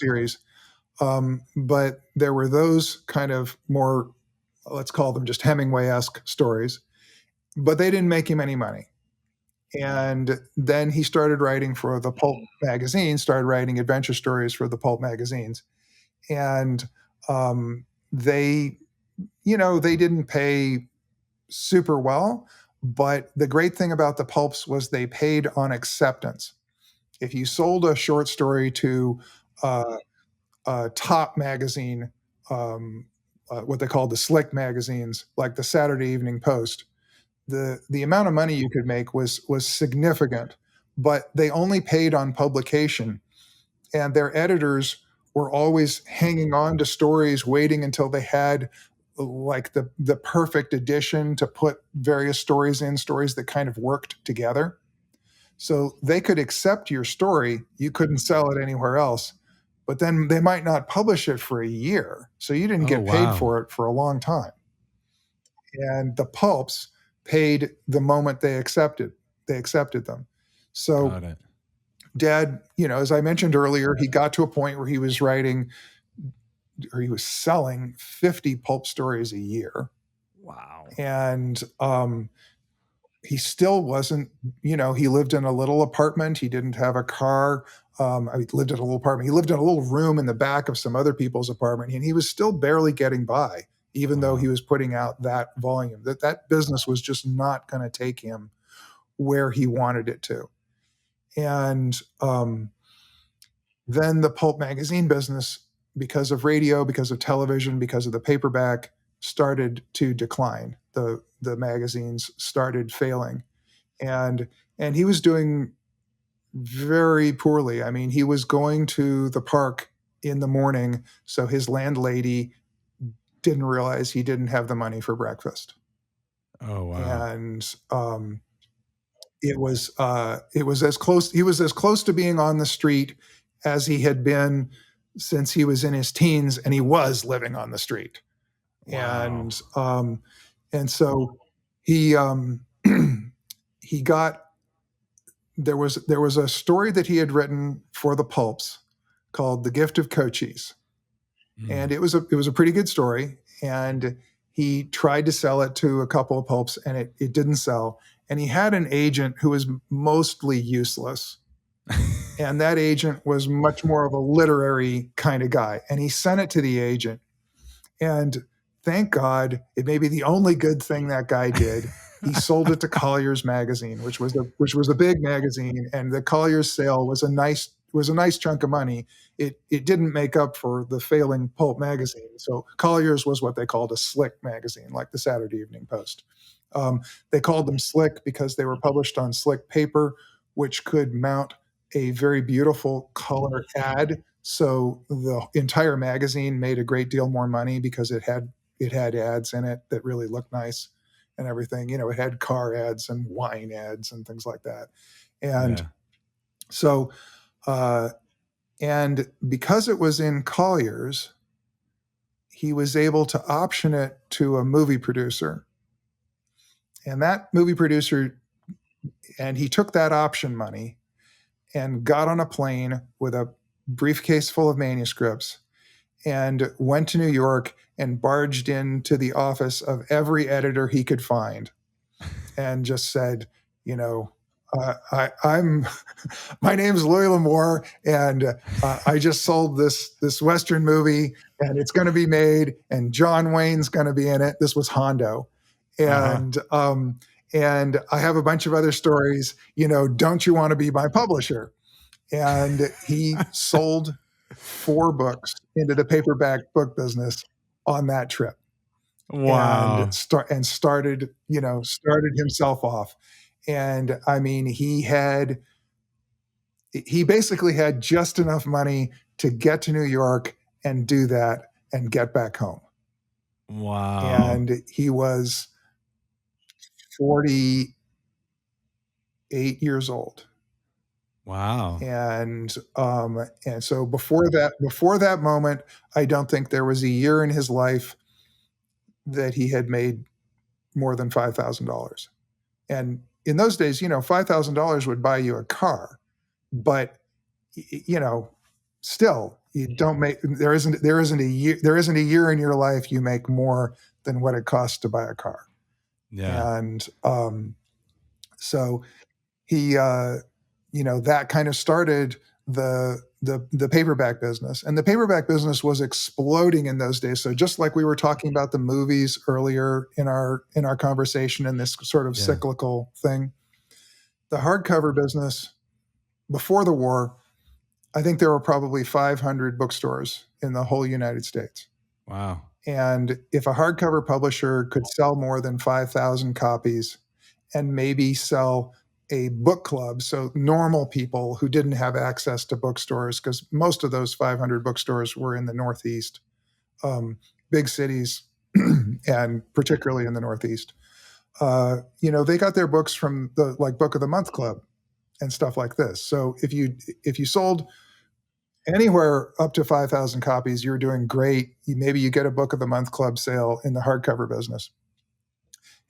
series. But there were those kind of more, let's call them just Hemingway-esque stories, but they didn't make him any money. And then he started writing for the pulp magazine, started writing adventure stories for the pulp magazines. And they, they didn't pay super well, but the great thing about the pulps was they paid on acceptance. If you sold a short story to a top magazine, what they called the slick magazines, like the Saturday Evening Post, the amount of money you could make was significant, but they only paid on publication, and their editors were always hanging on to stories, waiting until they had like the perfect edition to put various stories in, stories that kind of worked together. So they could accept your story, you couldn't sell it anywhere else, but then they might not publish it for a year, so you didn't get paid for it for a long time. And the pulps paid the moment they accepted them. So Dad, as I mentioned earlier, he got to a point where he was selling 50 pulp stories a year. Wow. And he still wasn't, he lived in a little apartment. He didn't have a car. He lived in a little apartment. He lived in a little room in the back of some other people's apartment, and he was still barely getting by, even though he was putting out that volume. That business was just not going to take him where he wanted it to. And then the pulp magazine business, because of radio, because of television, because of the paperback, started to decline. The magazines started failing, and he was doing very poorly. I mean, he was going to the park in the morning, so his landlady didn't realize he didn't have the money for breakfast. Oh wow! And it was as close. He was as close to being on the street as he had been since he was in his teens, and he was living on the street. Wow. And so he he got there was a story that he had written for the pulps called "The Gift of Cochise," and it was a pretty good story. And he tried to sell it to a couple of pulps, and it didn't sell. And he had an agent who was mostly useless. And that agent was much more of a literary kind of guy. And he sent it to the agent. And thank God, it may be the only good thing that guy did. He sold it to Collier's magazine, which was a big magazine, and the Collier's sale was a nice chunk of money. It didn't make up for the failing pulp magazine. So Collier's was what they called a slick magazine, like the Saturday Evening Post. They called them slick because they were published on slick paper, which could mount a very beautiful color ad. So the entire magazine made a great deal more money because it had ads in it that really looked nice and everything. It had car ads and wine ads and things like that. And so, and because it was in Collier's, he was able to option it to a movie producer. And that movie producer, and he took that option money and got on a plane with a briefcase full of manuscripts and went to New York and barged into the office of every editor he could find and just said, I'm my name's Louis L'Amour, and I just sold this Western movie, and it's going to be made, and John Wayne's going to be in it. This was Hondo, and and I have a bunch of other stories. Don't you want to be my publisher? And he sold 4 books into the paperback book business on that trip. Wow. And started himself off. And I mean, he basically had just enough money to get to New York and do that and get back home. Wow. And he was 48 years old. Wow. And so before that moment, I don't think there was a year in his life that he had made more than $5,000. And in those days, $5,000 would buy you a car, but you know, still, you don't make there isn't a year in your life you make more than what it costs to buy a car. Yeah. And so he that kind of started the paperback business, and the paperback business was exploding in those days. So just like we were talking about the movies earlier in our conversation, and this sort of Yeah. cyclical thing, the hardcover business before the war, I think there were probably 500 bookstores in the whole United States. Wow. And if a hardcover publisher could sell more than 5,000 copies and maybe sell a book club, so normal people who didn't have access to bookstores, because most of those 500 bookstores were in the Northeast, big cities, and particularly in the Northeast, they got their books from the Book of the Month Club and stuff like this. So if you sold anywhere up to 5,000 copies, you're doing great. Maybe you get a Book of the Month Club sale in the hardcover business.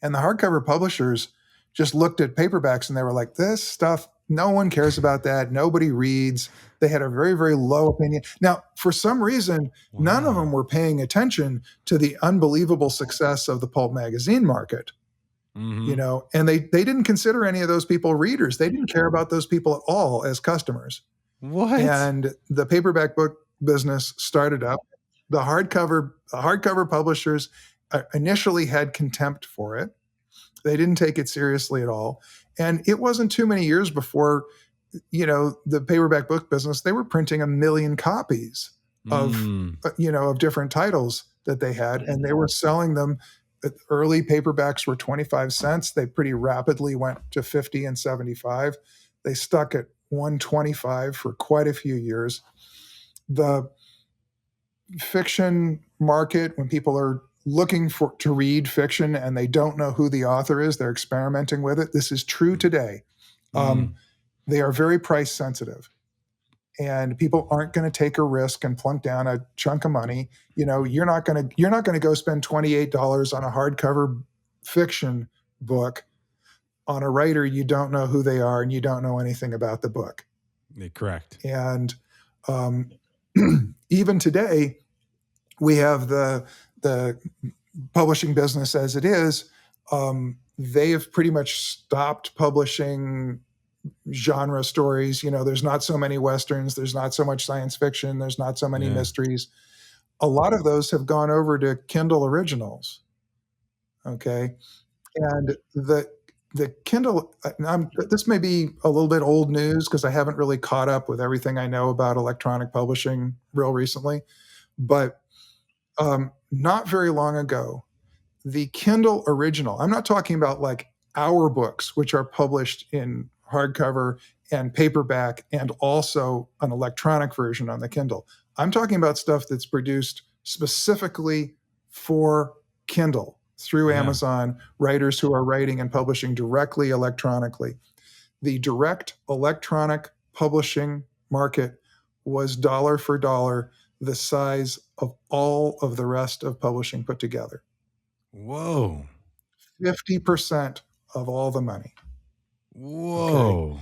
And the hardcover publishers just looked at paperbacks and they were like, this stuff, no one cares about that. Nobody reads. They had a very, very low opinion. Now, for some reason, none of them were paying attention to the unbelievable success of the pulp magazine market. And they didn't consider any of those people readers. They didn't care about those people at all as customers. What? And the paperback book business started up. The hardcover publishers initially had contempt for it. They didn't take it seriously at all. And it wasn't too many years before, the paperback book business, they were printing 1 million copies of different titles that they had, and they were selling them. Early paperbacks were 25 cents. They pretty rapidly went to 50 and 75. They stuck at 125 for quite a few years. The fiction market, when people are looking to read fiction and they don't know who the author is, they're experimenting with it. This is true today. They are very price sensitive, and people aren't going to take a risk and plunk down a chunk of money. You're not going to go spend $28 on a hardcover fiction book on a writer you don't know who they are and you don't know anything about the book. Correct. And even today, we have the publishing business as it is. They have pretty much stopped publishing genre stories. There's not so many Westerns. There's not so much science fiction. There's not so many mysteries. A lot of those have gone over to Kindle originals. Okay. And the Kindle, this may be a little bit old news because I haven't really caught up with everything I know about electronic publishing real recently, but not very long ago, the Kindle original, I'm not talking about like our books, which are published in hardcover and paperback and also an electronic version on the Kindle. I'm talking about stuff that's produced specifically for Kindle through Amazon, writers who are writing and publishing directly electronically. The direct electronic publishing market was dollar for dollar the size of all of the rest of publishing put together. Whoa. 50% of all the money. Whoa.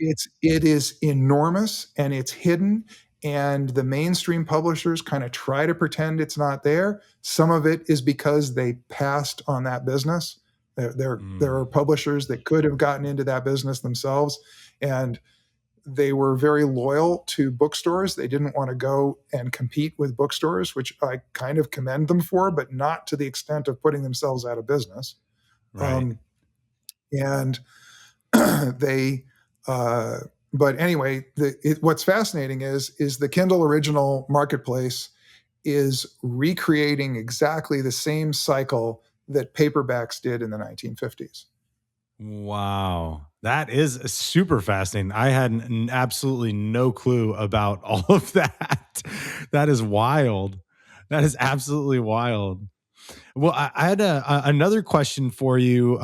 Okay? It is enormous, and it's hidden, and the mainstream publishers kind of try to pretend it's not there. Some of it is because they passed on that business. There are publishers that could have gotten into that business themselves, and they were very loyal to bookstores. They didn't want to go and compete with bookstores, which I kind of commend them for, but not to the extent of putting themselves out of business. Right. And but anyway, what's fascinating is the Kindle original marketplace is recreating exactly the same cycle that paperbacks did in the 1950s. Wow. That is super fascinating. I had absolutely no clue about all of that. That is wild. That is absolutely wild. Well, I had another question for you.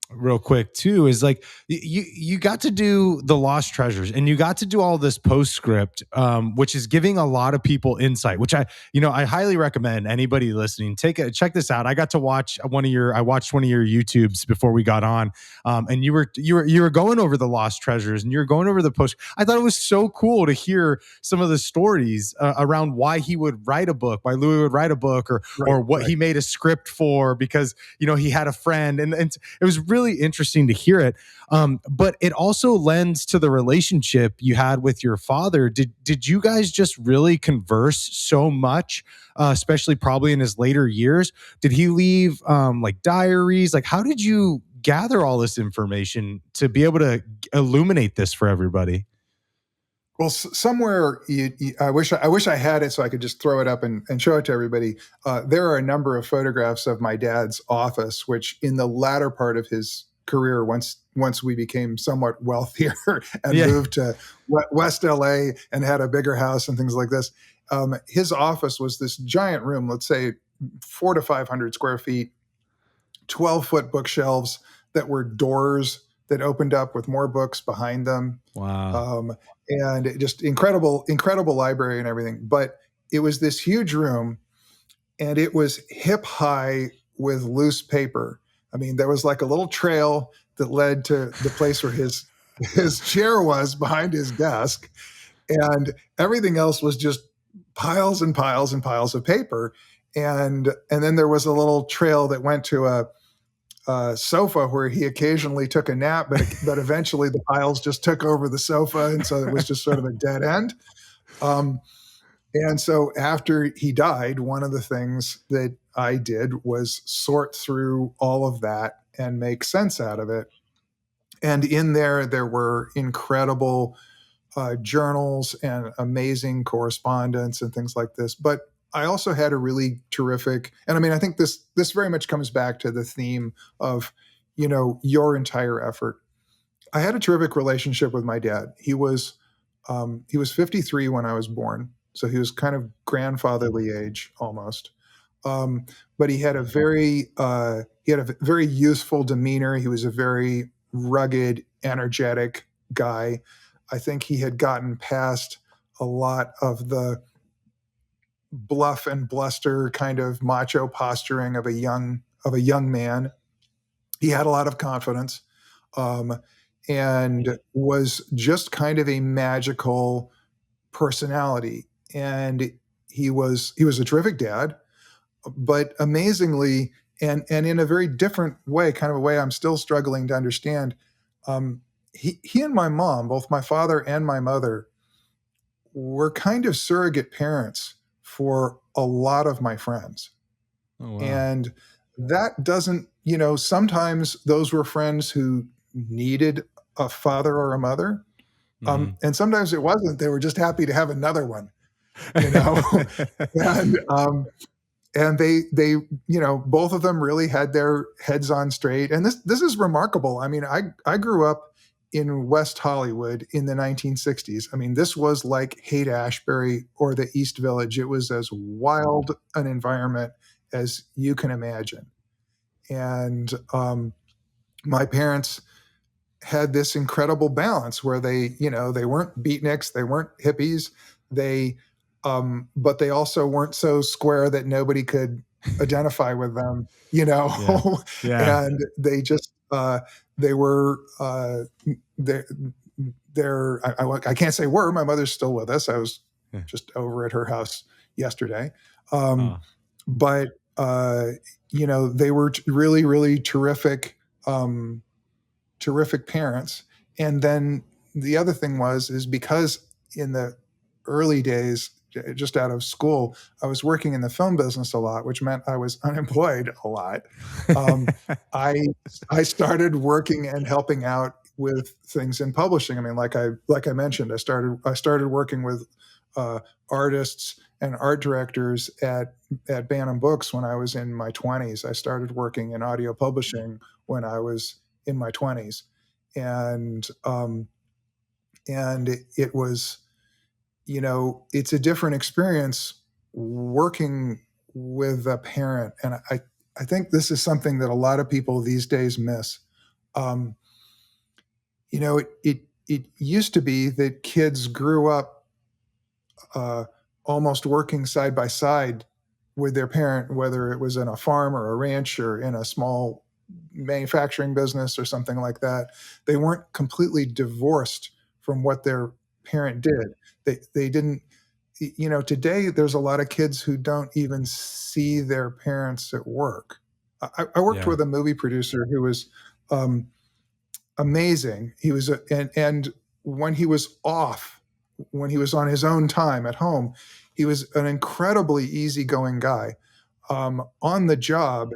real quick too is like you got to do the lost treasures and you got to do all this postscript, which is giving a lot of people insight, which I highly recommend anybody listening check this out. I got to watch I watched one of your YouTubes before we got on, and you were going over the lost treasures and you were going over the post. I thought it was so cool to hear some of the stories around why he would write a book, why Louis would write a book, or what he made a script for, because he had a friend, and it was really interesting to hear it. But it also lends to the relationship you had with your father. Did you guys just really converse so much, especially probably in his later years? Did he leave like diaries? Like, how did you gather all this information to be able to illuminate this for everybody? Well, somewhere I wish I had it so I could just throw it up and show it to everybody. There are a number of photographs of my dad's office, which in the latter part of his career, once we became somewhat wealthier and moved to West LA and had a bigger house and things like this, his office was this giant room, let's say 400 to 500 square feet, 12-foot bookshelves that were doors that opened up with more books behind them. Wow. And just incredible library and everything. But it was this huge room, and it was hip high with loose paper. I mean, there was like a little trail that led to the place where his chair was behind his desk, and everything else was just piles and piles and piles of paper. And then there was a little trail that went to a sofa where he occasionally took a nap, but eventually the piles just took over the sofa, and so it was just sort of a dead end. And so after he died, one of the things that I did was sort through all of that and make sense out of it. And in there were incredible journals and amazing correspondence and things like this. But I also had a really terrific, and I mean, I think this very much comes back to the theme of, your entire effort. I had a terrific relationship with my dad. He was 53 when I was born, so he was kind of grandfatherly age almost. But he had a very youthful demeanor. He was a very rugged, energetic guy. I think he had gotten past a lot of the bluff and bluster kind of macho posturing of a young man. He had a lot of confidence, and was just kind of a magical personality. And he was a terrific dad, but amazingly, and in a very different way, kind of a way I'm still struggling to understand. He and my mom, both my father and my mother, were kind of surrogate parents for a lot of my friends. Oh, wow. And that doesn't, sometimes those were friends who needed a father or a mother. And sometimes it wasn't. They were just happy to have another one, and they, both of them really had their heads on straight. And this is remarkable. I mean, I grew up in West Hollywood in the 1960s. I mean, this was like Haight-Ashbury or the East Village. It was as wild an environment as you can imagine. And my parents had this incredible balance where they weren't beatniks, they weren't hippies, but they also weren't so square that nobody could identify with them, Yeah. And they just they were I can't say were. My mother's still with us. I was just over at her house yesterday, but they were really, really terrific, terrific parents. And then the other thing is because in the early days, just out of school, I was working in the film business a lot, which meant I was unemployed a lot. I started working and helping out with things in publishing. I mean, like I mentioned, I started working with artists and art directors at Bantam Books when I was in my 20s. I started working in audio publishing when I was in my 20s, and it was, it's a different experience working with a parent. And I think this is something that a lot of people these days miss. Um, it used to be that kids grew up uh, almost working side by side with their parent, whether it was in a farm or a ranch or in a small manufacturing business or something like that. They weren't completely divorced from what their parent did. They didn't. Today there's a lot of kids who don't even see their parents at work. I worked Yeah. with a movie producer who was um, amazing. He was and when he was off, when he was on his own time at home, he was an incredibly easygoing guy. On the job,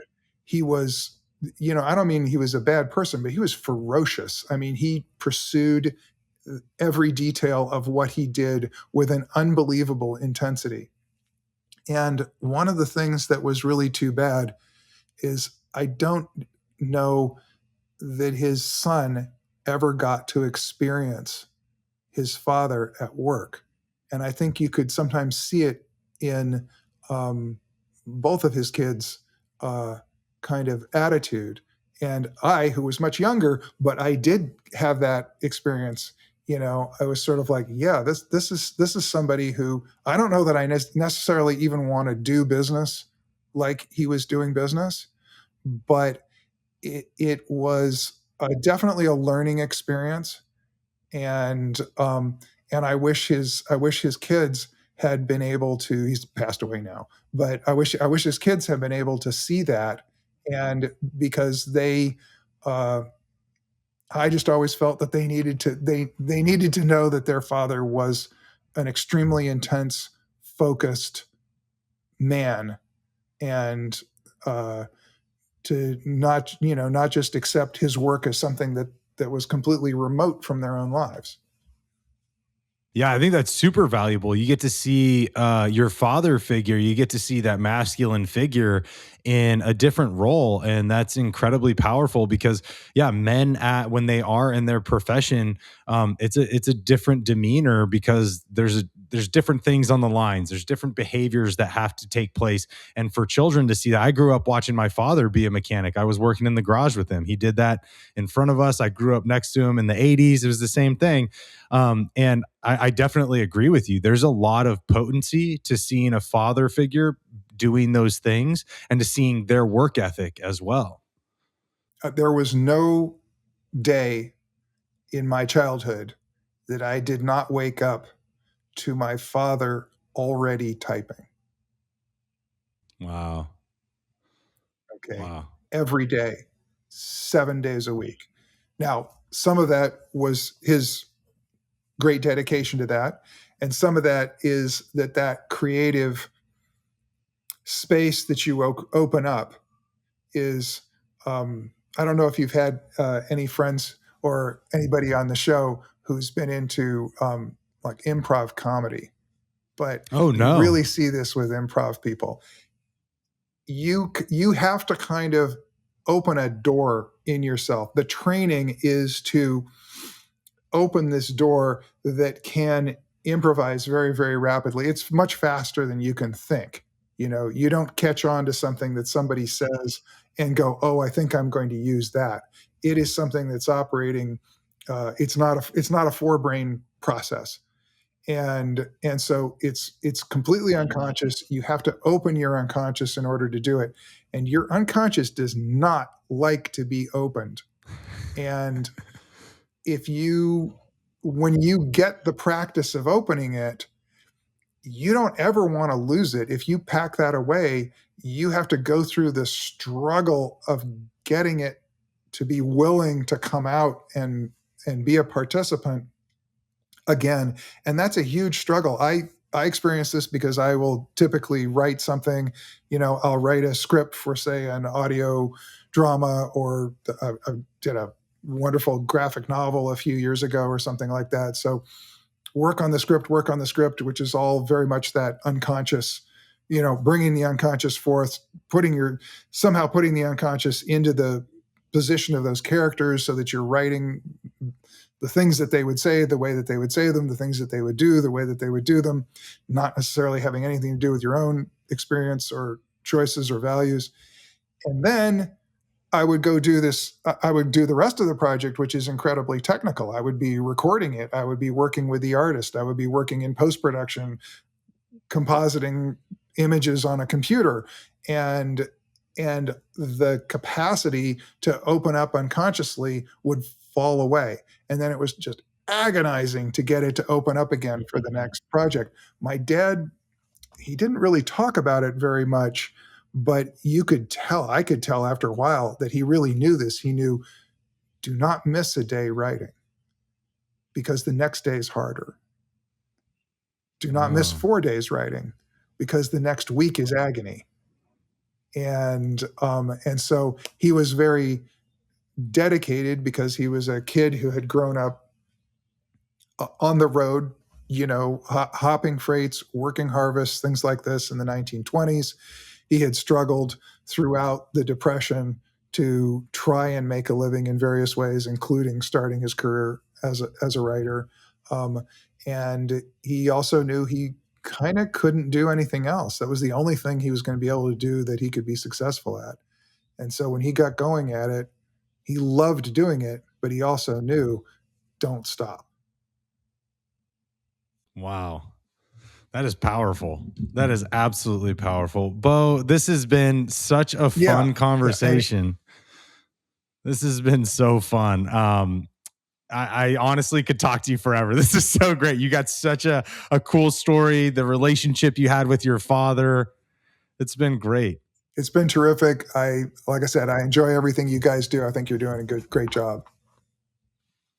he was, I don't mean he was a bad person, but he was ferocious. I mean, he pursued every detail of what he did with an unbelievable intensity. And one of the things that was really too bad is I don't know that his son ever got to experience his father at work. And I think you could sometimes see it in um, both of his kids' uh, kind of attitude. And I, who was much younger, but I did have that experience. I was sort of like, yeah, this is somebody who I don't know that I necessarily even want to do business like he was doing business, but it was definitely a learning experience, and I wish his kids had been able to. He's passed away now, but I wish his kids had been able to see that, and because uh, I just always felt that they needed to know that their father was an extremely intense, focused man, and uh, to not just accept his work as something that was completely remote from their own lives. Yeah, I think that's super valuable. You get to see your father figure, you get to see that masculine figure in a different role. And that's incredibly powerful because, yeah, men when they are in their profession, it's a different demeanor because there's different things on the lines. There's different behaviors that have to take place. And for children to see that, I grew up watching my father be a mechanic. I was working in the garage with him. He did that in front of us. I grew up next to him in the 80s. It was the same thing. And I definitely agree with you. There's a lot of potency to seeing a father figure doing those things and to seeing their work ethic as well. There was no day in my childhood that I did not wake up to my father already typing. Wow. Okay. Wow. Every day, 7 days a week. Now, some of that was his great dedication to that. And some of that is that creative space that you open up is, I don't know if you've had any friends or anybody on the show who's been into like improv comedy, but Oh, you no. really see this with improv people. You have to kind of open a door in yourself. The training is to open this door that can improvise very, very rapidly. It's much faster than you can think. You don't catch on to something that somebody says and go, "Oh, I think I'm going to use that." It is something that's operating. It's not a forebrain process, and so it's completely unconscious. You have to open your unconscious in order to do it, and your unconscious does not like to be opened. And if you when you get the practice of opening it, you don't ever want to lose it. If you pack that away, you have to go through the struggle of getting it to be willing to come out and be a participant again. And that's a huge struggle. I experience this because I will typically write something. I'll write a script for, say, an audio drama, or I did a wonderful graphic novel a few years ago or something like that. So work on the script, which is all very much that unconscious, bringing the unconscious forth, somehow putting the unconscious into the position of those characters so that you're writing the things that they would say, the way that they would say them, the things that they would do, the way that they would do them, not necessarily having anything to do with your own experience or choices or values. And then I would go do this. I would do the rest of the project, which is incredibly technical. I would be recording it. I would be working with the artist. I would be working in post-production, compositing images on a computer, and the capacity to open up unconsciously would fall away. And then it was just agonizing to get it to open up again for the next project. My dad, he didn't really talk about it very much, but I could tell after a while that he really knew this. He knew, do not miss a day writing because the next day is harder. Do not miss 4 days writing because the next week is agony. And so he was very dedicated because he was a kid who had grown up on the road, hopping freights, working harvests, things like this in the 1920s. He had struggled throughout the Depression to try and make a living in various ways, including starting his career as a writer. And he also knew he kind of couldn't do anything else. That was the only thing he was going to be able to do that he could be successful at. And so when he got going at it, he loved doing it, but he also knew, don't stop. Wow. That is powerful. That is absolutely powerful. Beau, this has been such a fun conversation. This has been so fun. I honestly could talk to you forever. This is so great. You got such a cool story, the relationship you had with your father. It's been great. It's been terrific. Like I said, I enjoy everything you guys do. I think you're doing a great job.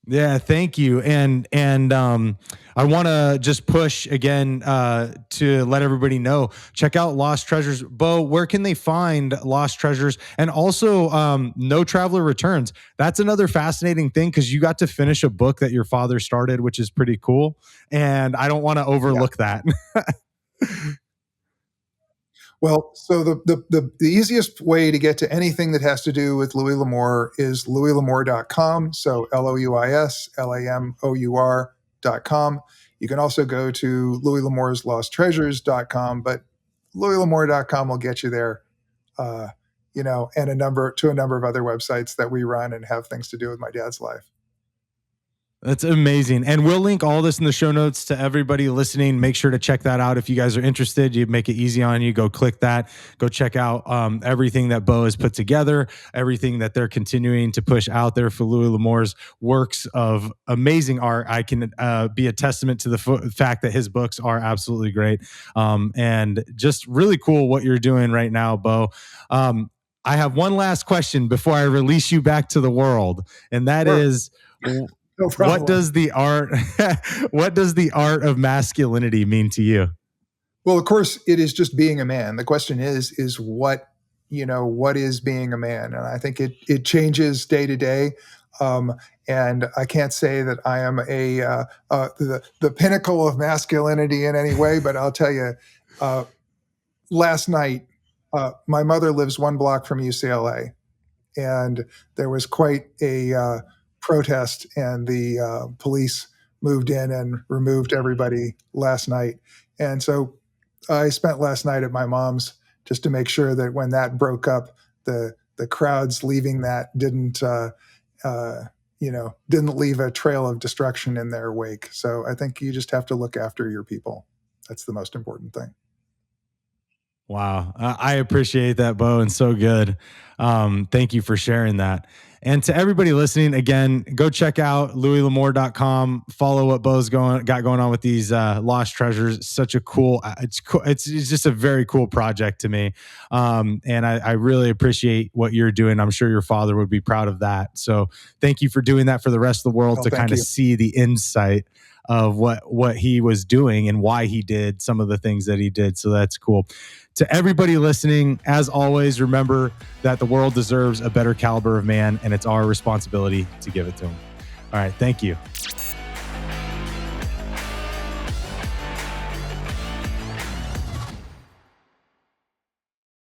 Yeah, thank you. And I want to just push again to let everybody know, check out Lost Treasures. Beau, where can they find Lost Treasures? And also No Traveler Returns. That's another fascinating thing because you got to finish a book that your father started, which is pretty cool. And I don't want to overlook that. Well, so the easiest way to get to anything that has to do with Louis L'Amour is louislamour.com. So LOUISLAMOUR.com. You can also go to Louis L'Amour's LostTreasures.com, but louislamour.com will get you there. And a number of other websites that we run and have things to do with my dad's life. That's amazing. And we'll link all this in the show notes to everybody listening. Make sure to check that out. If you guys are interested, you make it easy on you. Go click that. Go check out everything that Beau has put together, everything that they're continuing to push out there for Louis L'Amour's works of amazing art. I can be a testament to the fact that his books are absolutely great. And just really cool what you're doing right now, Beau. I have one last question before I release you back to the world. And that is... No problem. What does the art of masculinity mean to you? Well, of course, it is just being a man. The question is what is being a man? And I think it changes day to day. And I can't say that I am the pinnacle of masculinity in any way, but I'll tell you, last night, my mother lives 1 block from UCLA, and there was quite a protest, and the police moved in and removed everybody last night. And so I spent last night at my mom's just to make sure that when that broke up, the crowds leaving that didn't leave a trail of destruction in their wake. So I think you just have to look after your people. That's the most important thing. Wow. I appreciate that, Beau, and so good. Thank you for sharing that. And to everybody listening, again, go check out louislamour.com. Follow what Beau's got going on with these Lost Treasures. Such a cool, it's just a very cool project to me. And I really appreciate what you're doing. I'm sure your father would be proud of that. So thank you for doing that for the rest of the world to kind of see the insight of what he was doing and why he did some of the things that he did. So that's cool. To everybody listening, as always, remember that the world deserves a better caliber of man, and it's our responsibility to give it to him. All right. Thank you.